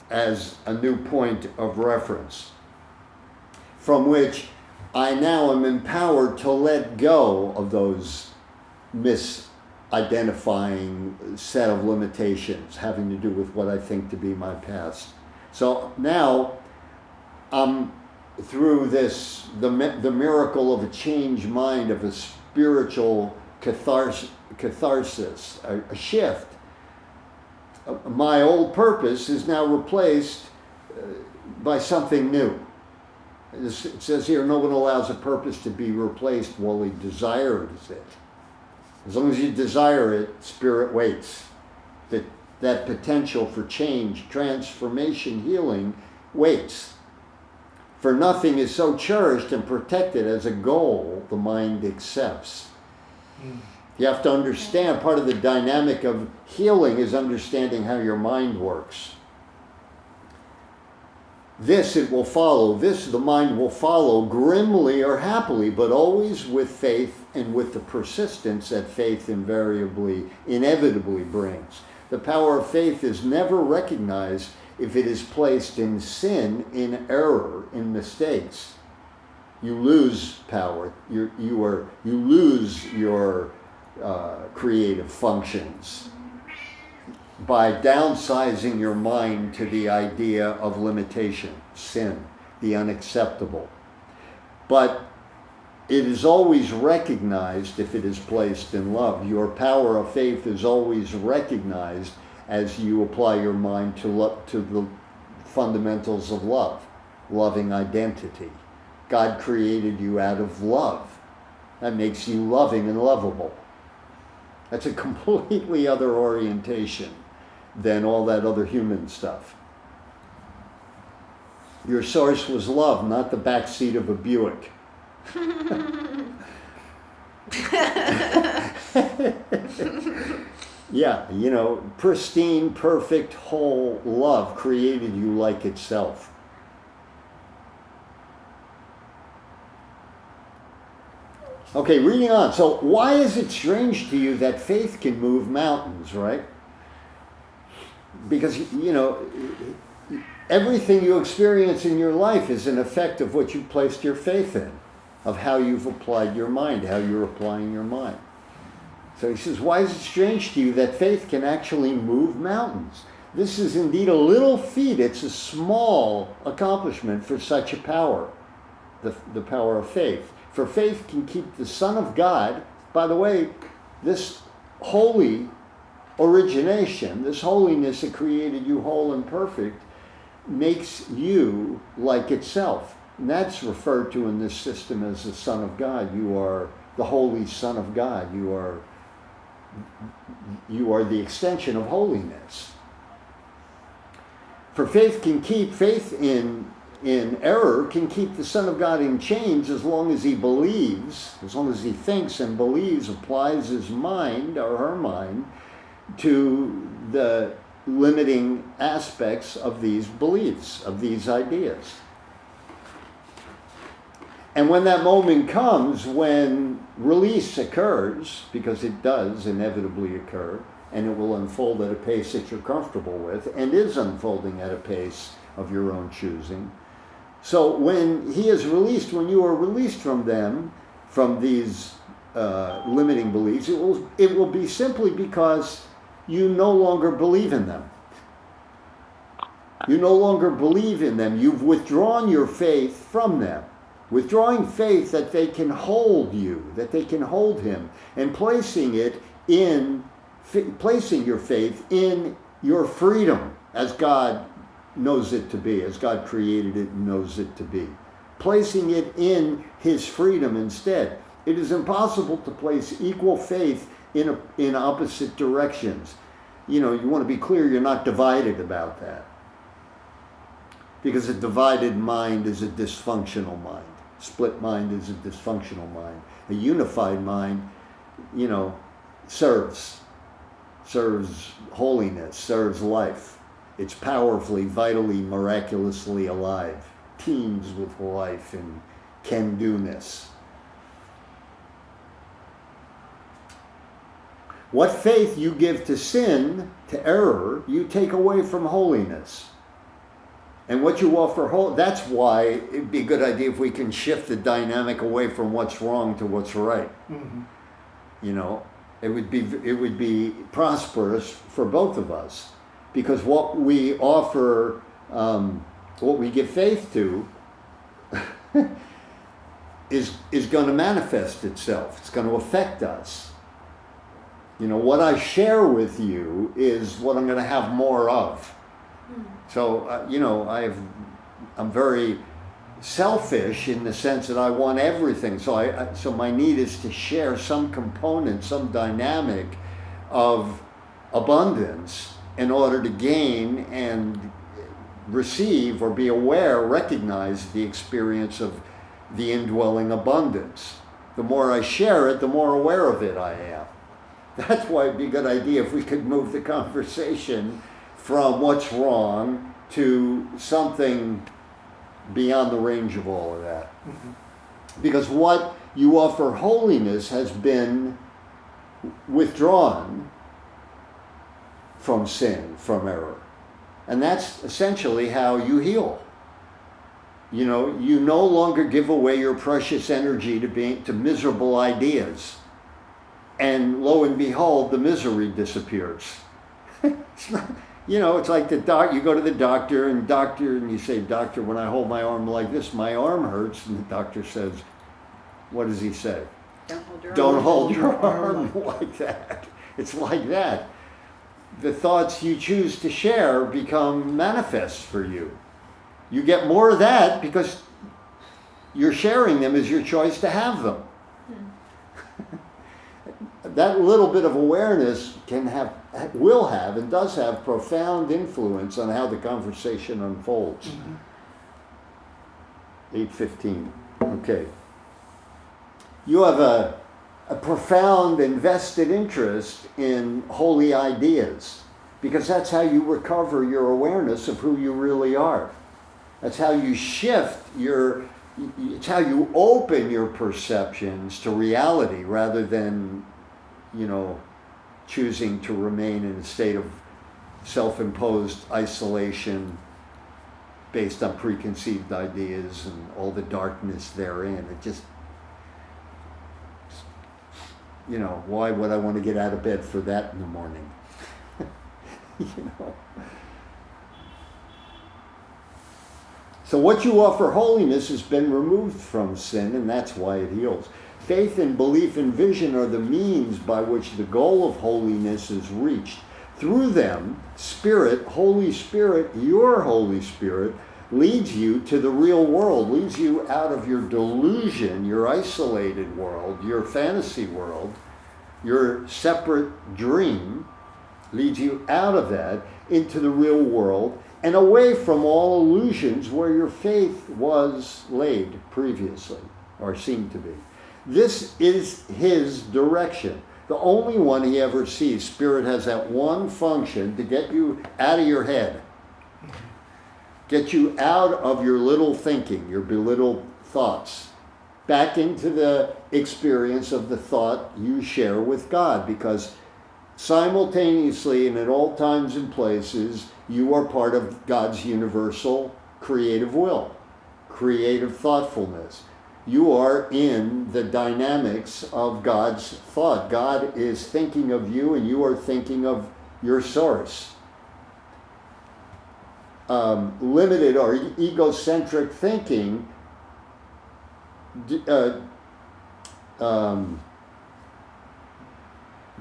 as a new point of reference, from which I now am empowered to let go of those misidentifying set of limitations having to do with what I think to be my past. So now I'm through the miracle of a changed mind, of a spiritual catharsis, a shift. my old purpose is now replaced by something new. It says here, no one allows a purpose to be replaced while he desires it. As long as you desire it, spirit waits. That potential for change, transformation, healing waits. For nothing is so cherished and protected as a goal the mind accepts. You have to understand, part of the dynamic of healing is understanding how your mind works. This it will follow, this the mind will follow grimly or happily, but always with faith and with the persistence that faith inevitably brings. The power of faith is never recognized if it is placed in sin, in error, in mistakes. You lose power. You lose your creative functions by downsizing your mind to the idea of limitation, sin, the unacceptable. But it is always recognized if it is placed in love. Your power of faith is always recognized as you apply your mind to the fundamentals of love, loving identity. God created you out of love. That makes you loving and lovable. That's a completely other orientation than all that other human stuff. Your source was love, not the back seat of a Buick. Yeah, pristine, perfect, whole love created you like itself. Okay, reading on. So why is it strange to you that faith can move mountains, right? Because, everything you experience in your life is an effect of what you've placed your faith in, of how you've applied your mind, how you're applying your mind. So he says, why is it strange to you that faith can actually move mountains? This is indeed a little feat. It's a small accomplishment for such a power, the power of faith. For faith can keep the Son of God, by the way, this holy origination, this holiness that created you whole and perfect, makes you like itself. And that's referred to in this system as the Son of God. You are the Holy Son of God. You are the extension of holiness. For faith in error can keep the Son of God in chains as long as he believes, as long as he thinks and believes, applies his mind or her mind to the limiting aspects of these beliefs, of these ideas. And when that moment comes, when release occurs, because it does inevitably occur, and it will unfold at a pace that you're comfortable with, and is unfolding at a pace of your own choosing. So when he is released, when you are released from them, from these limiting beliefs, it will be simply because you no longer believe in them. You no longer believe in them. You've withdrawn your faith from them. Withdrawing faith that they can hold you, that they can hold him, and placing your faith in your freedom as God knows it to be, as God created it and knows it to be. Placing it in his freedom instead. It is impossible to place equal faith in opposite directions. You want to be clear, you're not divided about that. Because a divided mind is a dysfunctional mind. Split mind is a dysfunctional mind. A unified mind, serves holiness, serves life. It's powerfully, vitally, miraculously alive. Teems with life and can-do-ness. What faith you give to sin, to error, you take away from holiness. And what you offer, that's why it'd be a good idea if we can shift the dynamic away from what's wrong to what's right. Mm-hmm. It would be prosperous for both of us, because what we offer, what we give faith to, is going to manifest itself. It's going to affect us. You know, what I share with you is what I'm going to have more of. So, you know, I'm very selfish in the sense that I want everything. So so my need is to share some component, some dynamic of abundance in order to gain and receive or be aware, recognize the experience of the indwelling abundance. The more I share it, the more aware of it I am. That's why it'd be a good idea if we could move the conversation from what's wrong to something beyond the range of all of that. Because what you offer holiness has been withdrawn from sin, from error. And that's essentially how you heal. You know, you no longer give away your precious energy to miserable ideas. And lo and behold, the misery disappears. It's not, you know, it's like you go to the doctor and you say, "Doctor, when I hold my arm like this, my arm hurts." And the doctor says, what does he say? Don't hold your arm like that. It's like that. The thoughts you choose to share become manifest for you. You get more of that because you're sharing them as your choice to have them. That little bit of awareness will have and does have profound influence on how the conversation unfolds. 8:15. Okay. You have a profound invested interest in holy ideas because that's how you recover your awareness of who you really are. That's how you shift it's how you open your perceptions to reality rather than, you know, choosing to remain in a state of self-imposed isolation based on preconceived ideas and all the darkness therein. It just, you know, why would I want to get out of bed for that in the morning? You know. So what you offer holiness has been removed from sin, and that's why it heals. Faith and belief and vision are the means by which the goal of holiness is reached. Through them, Spirit, Holy Spirit, your Holy Spirit, leads you to the real world, leads you out of your delusion, your isolated world, your fantasy world, your separate dream, leads you out of that into the real world and away from all illusions where your faith was laid previously, or seemed to be. This is his direction. The only one he ever sees. Spirit has that one function to get you out of your head. Get you out of your little thinking, your belittled thoughts, back into the experience of the thought you share with God, because simultaneously and at all times and places, you are part of God's universal creative will, creative thoughtfulness. You are in the dynamics of God's thought. God is thinking of you and you are thinking of your source. Limited or egocentric thinking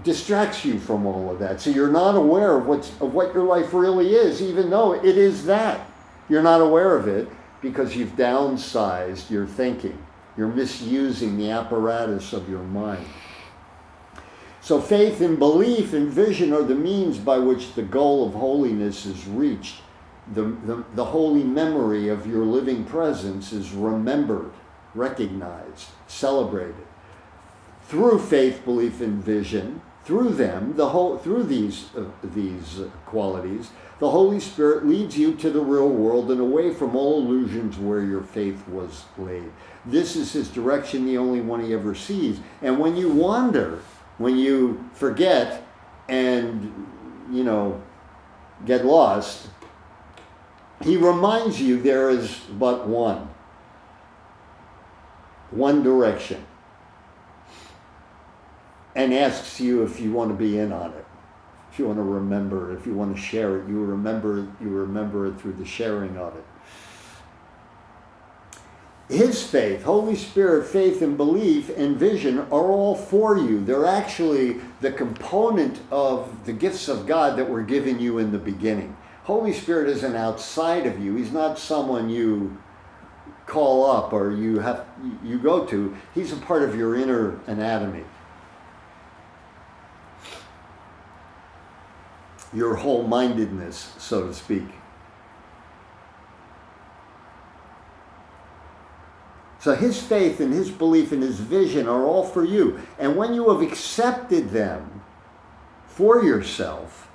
distracts you from all of that. So you're not aware of what your life really is, even though it is that. You're not aware of it because you've downsized your thinking. You're misusing the apparatus of your mind. So faith and belief and vision are the means by which the goal of holiness is reached. The holy memory of your living presence is remembered, recognized, celebrated. Through faith, belief, and vision, through them, through these qualities, the Holy Spirit leads you to the real world and away from all illusions where your faith was laid. This is his direction, the only one he ever sees. And when you wander, when you forget and, you know, get lost, he reminds you there is but one direction, and asks you if you want to be in on it, if you want to remember it, if you want to share it. You remember it through the sharing of it. His faith, Holy Spirit, faith and belief and vision are all for you. They're actually the component of the gifts of God that were given you in the beginning. Holy Spirit isn't outside of you. He's not someone you call up or you go to. He's a part of your inner anatomy. Your whole-mindedness, so to speak. So his faith and his belief and his vision are all for you. And when you have accepted them for yourself,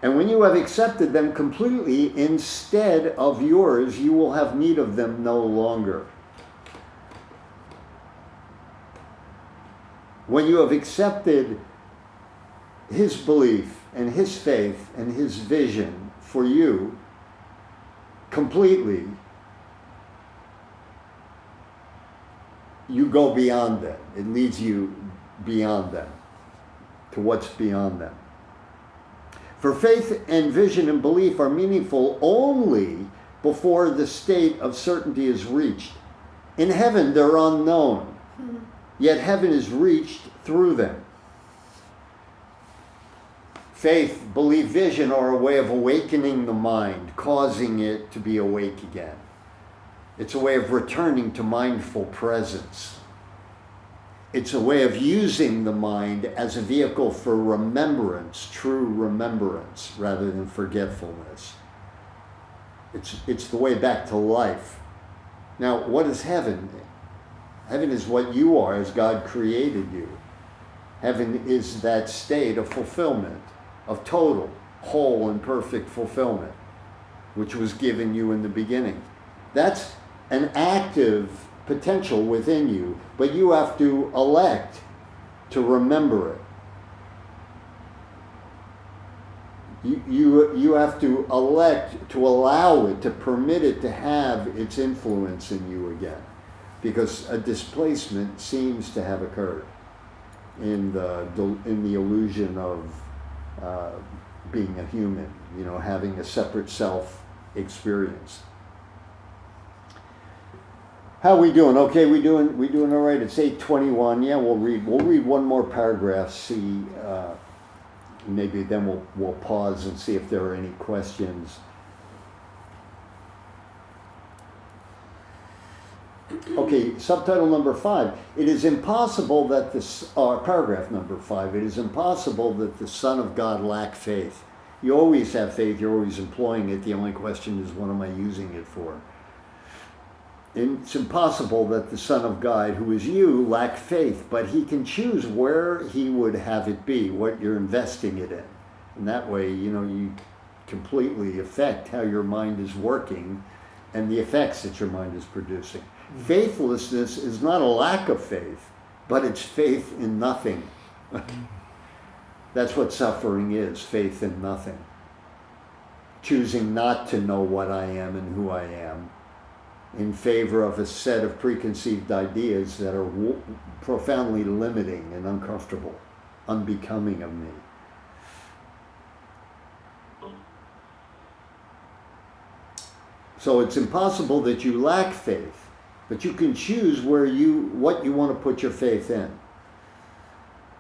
and when you have accepted them completely instead of yours, you will have need of them no longer. When you have accepted his belief and his faith and his vision for you completely, you go beyond them. It leads you beyond them, to what's beyond them. For faith and vision and belief are meaningful only before the state of certainty is reached. In heaven, they're unknown, yet heaven is reached through them. Faith, belief, vision are a way of awakening the mind, causing it to be awake again. It's a way of returning to mindful presence. It's a way of using the mind as a vehicle for remembrance, true remembrance, rather than forgetfulness. It's the way back to life. Now, what is heaven? Heaven is what you are as God created you. Heaven is that state of fulfillment, of total, whole, and perfect fulfillment, which was given you in the beginning. That's an active potential within you, but you have to elect to remember it. You have to elect to allow it, to permit it to have its influence in you again, because a displacement seems to have occurred in the illusion of being a human, having a separate self experience. How are we doing? Okay, we doing all right. It's 8:21. Yeah, we'll read one more paragraph. See, maybe then we'll pause and see if there are any questions. Okay, subtitle number 5. It is impossible that paragraph number 5. It is impossible that the Son of God lack faith. You always have faith. You're always employing it. The only question is, what am I using it for? It's impossible that the Son of God, who is you, lack faith, but he can choose where he would have it be, what you're investing it in. And that way, you completely affect how your mind is working and the effects that your mind is producing. Faithlessness is not a lack of faith, but it's faith in nothing. That's what suffering is, faith in nothing. Choosing not to know what I am and who I am in favor of a set of preconceived ideas that are profoundly limiting and uncomfortable, unbecoming of me. So it's impossible that you lack faith, but you can choose what you want to put your faith in.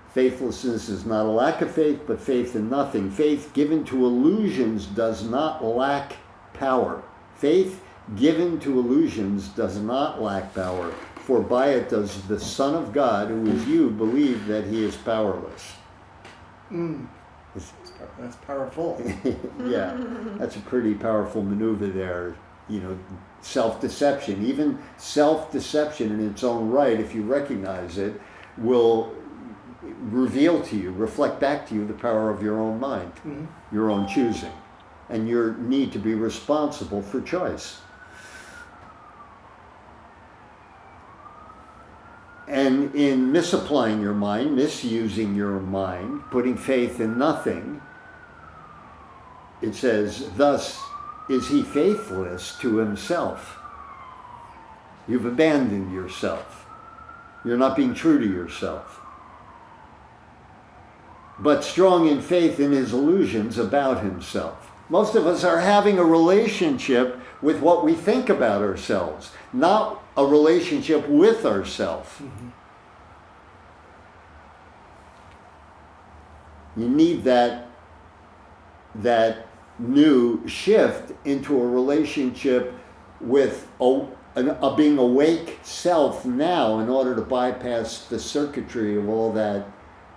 Faithlessness is not a lack of faith, but faith in nothing. Faith given to illusions does not lack power. Faith given to illusions does not lack power, for by it does the Son of God, who is you, believe that he is powerless. That's powerful. Yeah, that's a pretty powerful maneuver there. Self-deception, even self-deception in its own right, if you recognize it, will reveal to you, reflect back to you the power of your own mind, your own choosing, and your need to be responsible for choice. And in misapplying your mind, misusing your mind, putting faith in nothing, it says, thus is he faithless to himself. You've abandoned yourself. You're not being true to yourself. But strong in faith in his illusions about himself. Most of us are having a relationship with what we think about ourselves, not a relationship with ourselves. You need that new shift into a relationship with a being awake self now, in order to bypass the circuitry of all that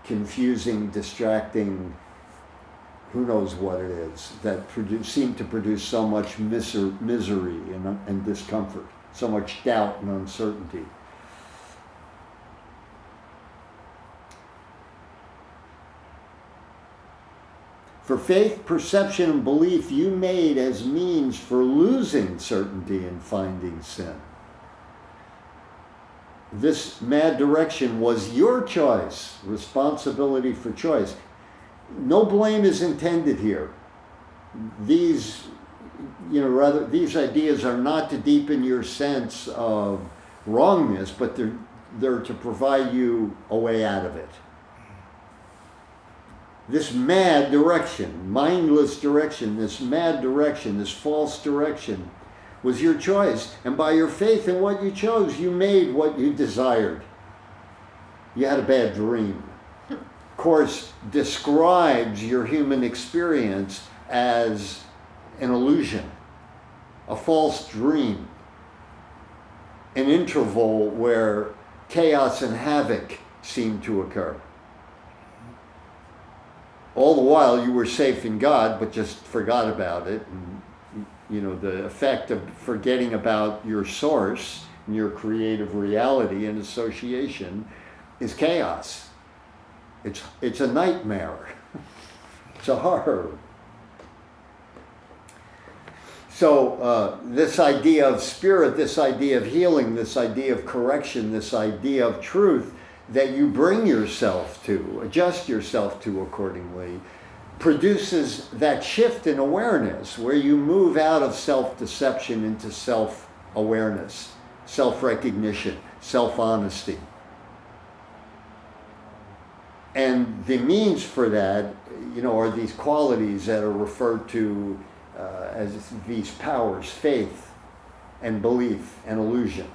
confusing, distracting, who knows what it is, that seem to produce so much misery and discomfort, so much doubt and uncertainty. For faith, perception, and belief you made as means for losing certainty and finding sin. This mad direction was your choice, responsibility for choice. No blame is intended here. These ideas are not to deepen your sense of wrongness, but they're to provide you a way out of it. This mad direction, mindless direction, this mad direction, this false direction was your choice. And by your faith in what you chose, you made what you desired. You had a bad dream. Course describes your human experience as an illusion, a false dream, an interval where chaos and havoc seem to occur. All the while you were safe in God, but just forgot about it. And, the effect of forgetting about your source and your creative reality and association is chaos. It's a nightmare. It's a horror. So this idea of spirit, this idea of healing, this idea of correction, this idea of truth that you bring yourself to, adjust yourself to accordingly, produces that shift in awareness where you move out of self-deception into self-awareness, self-recognition, self-honesty. And the means for that, are these qualities that are referred to as these powers: faith and belief and illusion.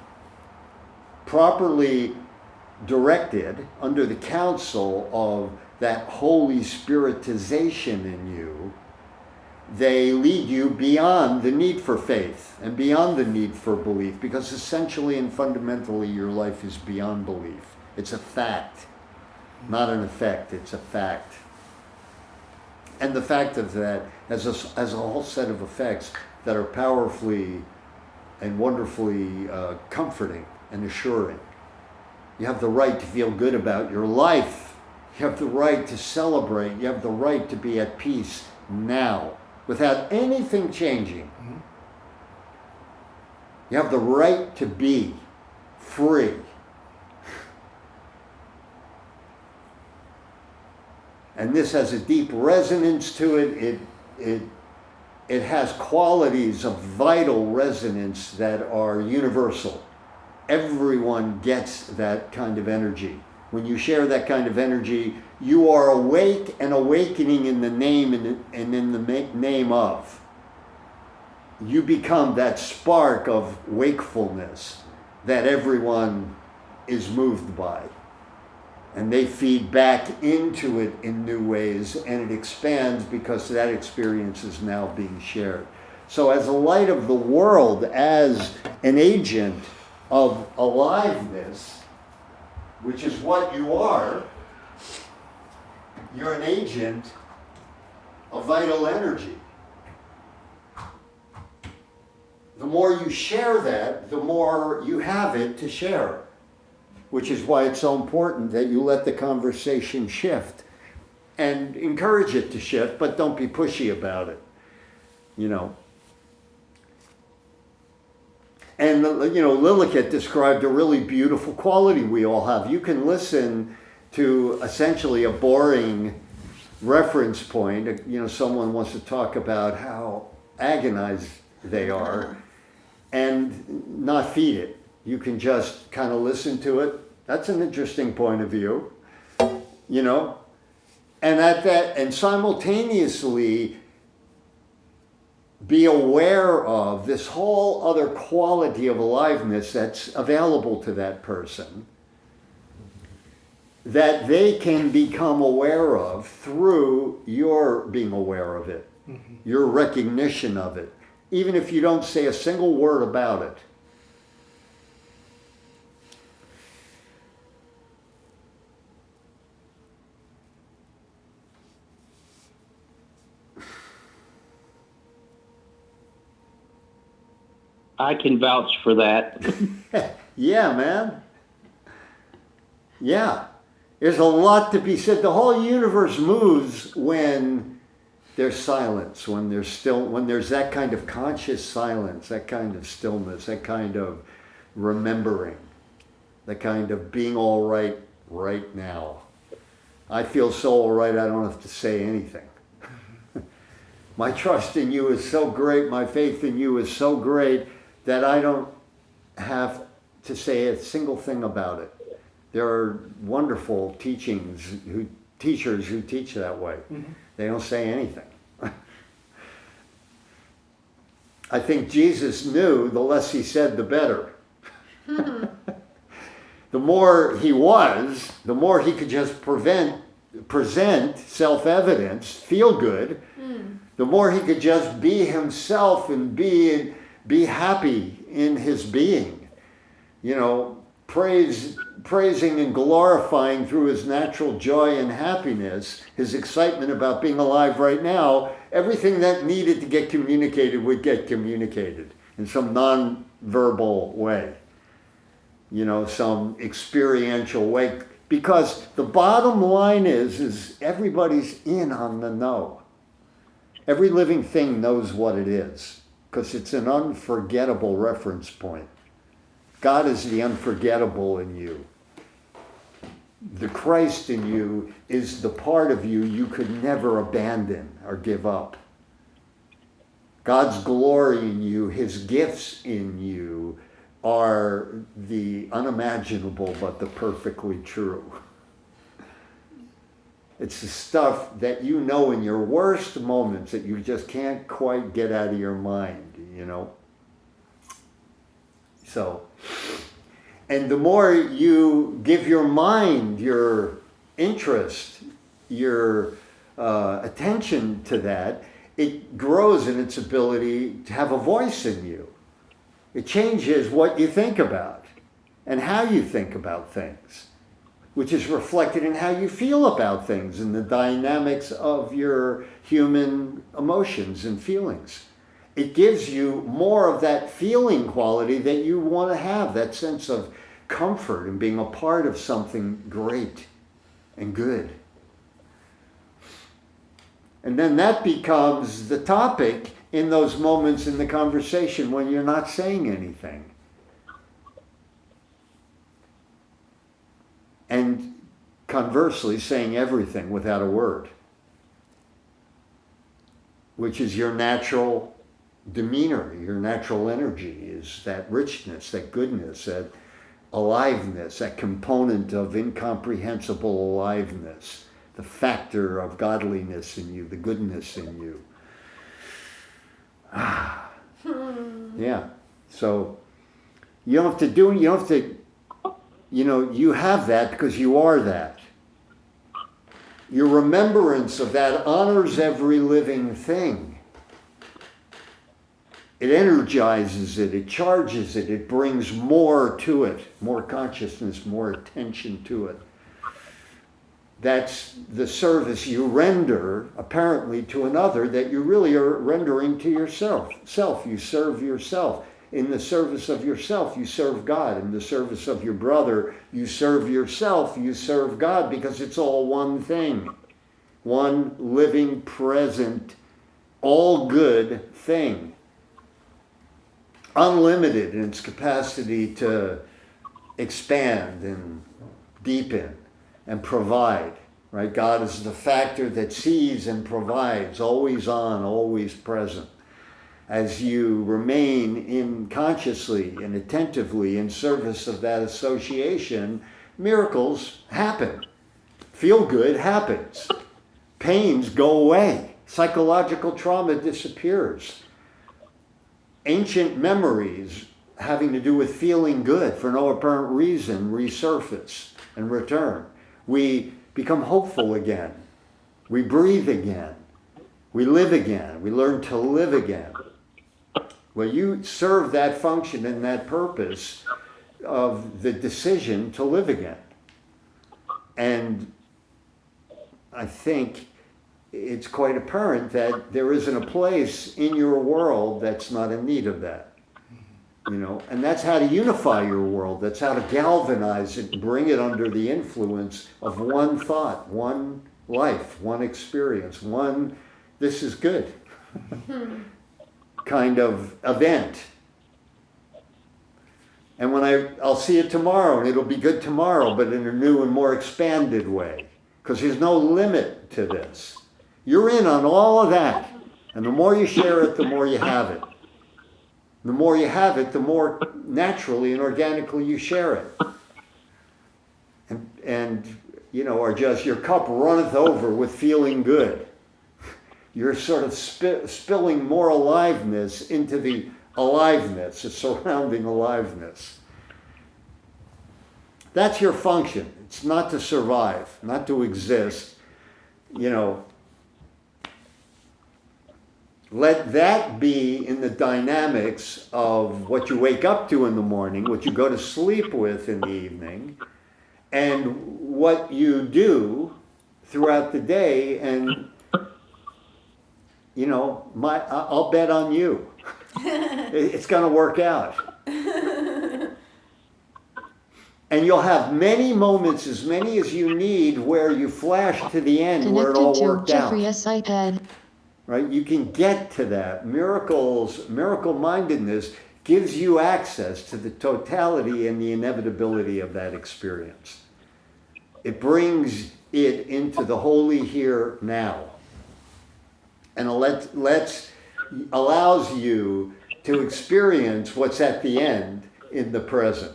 Properly directed under the counsel of that Holy Spiritization in you, they lead you beyond the need for faith and beyond the need for belief, because essentially and fundamentally your life is beyond belief. It's a fact, not an effect, it's a fact. And the fact of that has a whole set of effects that are powerfully and wonderfully comforting and assuring. You have the right to feel good about your life. You have the right to celebrate. You have the right to be at peace now without anything changing. You have the right to be free. And this has a deep resonance to it. It has qualities of vital resonance that are universal. Everyone gets that kind of energy. When you share that kind of energy, you are awake and awakening in the name and in the name of. You become that spark of wakefulness that everyone is moved by. And they feed back into it in new ways, and it expands because that experience is now being shared. So as a light of the world, as an agent of aliveness, which is what you are, you're an agent of vital energy. The more you share that, the more you have it to share, which is why it's so important that you let the conversation shift and encourage it to shift, but don't be pushy about it, And, Lilliquette described a really beautiful quality we all have. You can listen to essentially a boring reference point. Someone wants to talk about how agonized they are and not feed it. You can just kind of listen to it. That's an interesting point of view, and simultaneously be aware of this whole other quality of aliveness that's available to that person, that they can become aware of through your being aware of it, your recognition of it, even if you don't say a single word about it. I can vouch for that. Yeah, man. Yeah. There's a lot to be said. The whole universe moves when there's silence, when there's that kind of conscious silence, that kind of stillness, that kind of remembering, that kind of being all right right now. I feel so all right, I don't have to say anything. My trust in you is so great, my faith in you is so great that I don't have to say a single thing about it. There are wonderful teachers who teach that way. They don't say anything. I think Jesus knew the less he said, the better. The more he was, the more he could just present self-evidence, feel good, the more he could just be himself and be happy in his being. You know, praising and glorifying through his natural joy and happiness, his excitement about being alive right now. Everything that needed to get communicated would get communicated in some non-verbal way, you know, some experiential way. Because the bottom line is everybody's in on the know. Every living thing knows what it is, because it's an unforgettable reference point. God is the unforgettable in you. The Christ in you is the part of you you could never abandon or give up. God's glory in you, his gifts in you, are the unimaginable but the perfectly true. It's the stuff that you know in your worst moments that you just can't quite get out of your mind, you know. So, and the more you give your mind, your interest, your attention to that, it grows in its ability to have a voice in you. It changes what you think about and how you think about things, which is reflected in how you feel about things and the dynamics of your human emotions and feelings. It gives you more of that feeling quality that you want to have, that sense of comfort and being a part of something great and good. And then that becomes the topic in those moments in the conversation when you're not saying anything. And conversely, saying everything without a word, which is your natural demeanor, your natural energy, is that richness, that goodness, that aliveness, that component of incomprehensible aliveness, the factor of godliness in you, the goodness in you. Yeah. So you don't have to do, you don't have to, you know, you have that because you are that. Your remembrance of that honors every living thing. It energizes it, it charges it, it brings more to it, more consciousness, more attention to it. That's the service you render, apparently, to another that you really are rendering to yourself. You serve yourself. In the service of yourself, you serve God. In the service of your brother, you serve yourself, you serve God, because it's all one thing. One living, present, all good thing. Unlimited in its capacity to expand and deepen and provide, right? God is the factor that sees and provides, always on, always present. As you remain in consciously and attentively in service of that association, miracles happen. Feel good happens. Pains go away. Psychological trauma disappears. ancient memories having to do with feeling good for no apparent reason resurface and return. We become hopeful again. We breathe again. We live again. We learn to live again. Well, you serve that function and that purpose of the decision to live again. And I think it's quite apparent that there isn't a place in your world that's not in need of that. You know, and that's how to unify your world. That's how to galvanize it, bring it under the influence of one thought, one life, one experience, one this is good kind of event. And when I'll see it tomorrow, and it'll be good tomorrow, but in a new and more expanded way, because there's no limit to this. You're in on all of that, and the more you share it, the more you have it. The more you have it, the more naturally and organically you share it. And you know, or just your cup runneth over with feeling good. You're sort of spilling more aliveness into the aliveness, the surrounding aliveness. That's your function. It's not to survive, not to exist. You know, let that be in the dynamics of what you wake up to in the morning, what you go to sleep with in the evening, and what you do throughout the day. And, you know, I'll bet on you. It's going to work out. And you'll have many moments, as many as you need, where you flash to the end, where it all Connected to worked out. Jeffrey S. iPad. Right? You can get to that. Miracle-mindedness gives you access to the totality and the inevitability of that experience. It brings it into the holy here now. And allows you to experience what's at the end in the present.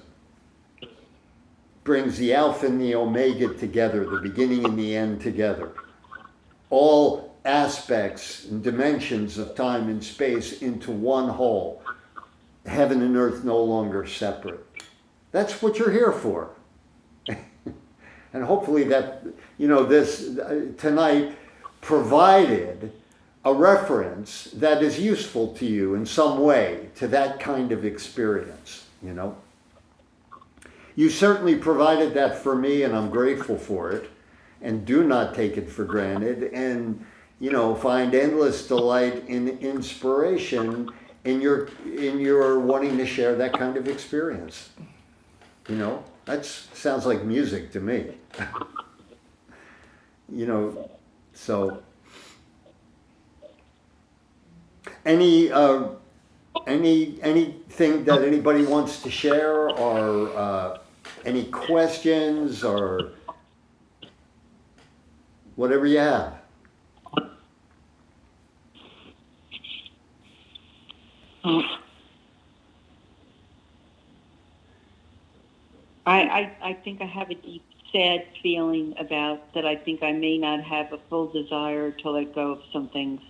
Brings the Alpha and the Omega together, the beginning and the end together. All aspects and dimensions of time and space into one whole. Heaven and earth no longer separate. That's what you're here for. And hopefully that, you know, this tonight provided a reference that is useful to you in some way to that kind of experience, you know. You certainly provided that for me, and I'm grateful for it, and do not take it for granted, and, you know, find endless delight in inspiration in your wanting to share that kind of experience. You know, that sounds like music to me. You know, so anything that anybody wants to share, or any questions, or whatever you have. I think I have a deep, sad feeling about that. I think I may not have a full desire to let go of some things.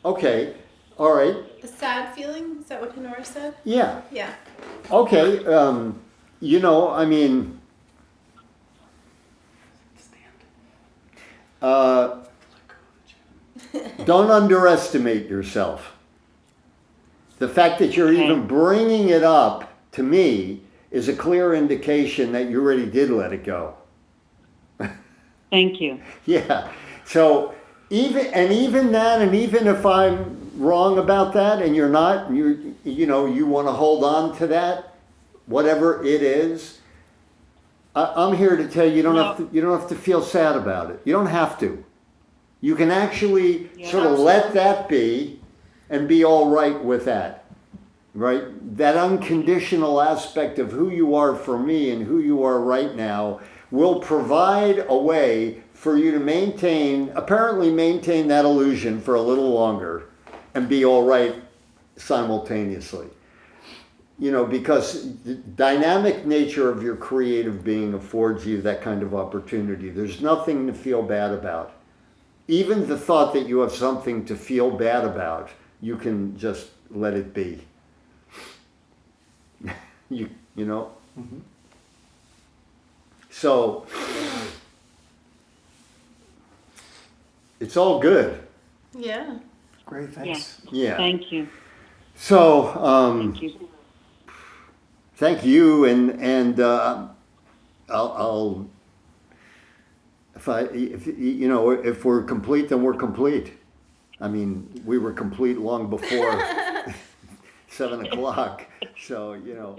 Okay, all right. A sad feeling? Is that what Honora said? Yeah. Yeah. Okay, you know, I mean, don't underestimate yourself. The fact that you're even bringing it up, to me, is a clear indication that you already did let it go. Thank you. Yeah. So even that, and even if I'm wrong about that, and you're not, you know, you want to hold on to that, whatever it is, I'm here to tell you, you don't have to feel sad about it. You don't have to. You can actually sort of let that be and be all right with that. Right? That unconditional aspect of who you are for me and who you are right now will provide a way for you to apparently maintain that illusion for a little longer and be all right simultaneously. You know, because the dynamic nature of your creative being affords you that kind of opportunity. There's nothing to feel bad about. Even the thought that you have something to feel bad about you can just let it be. You know? Mhm. So, it's all good. Yeah. Great, thanks. Yeah. Thank you. So, Thank you. thank you, and I'll if you know, if we're complete, then we're complete. I mean, we were complete long before 7 o'clock. So, you know,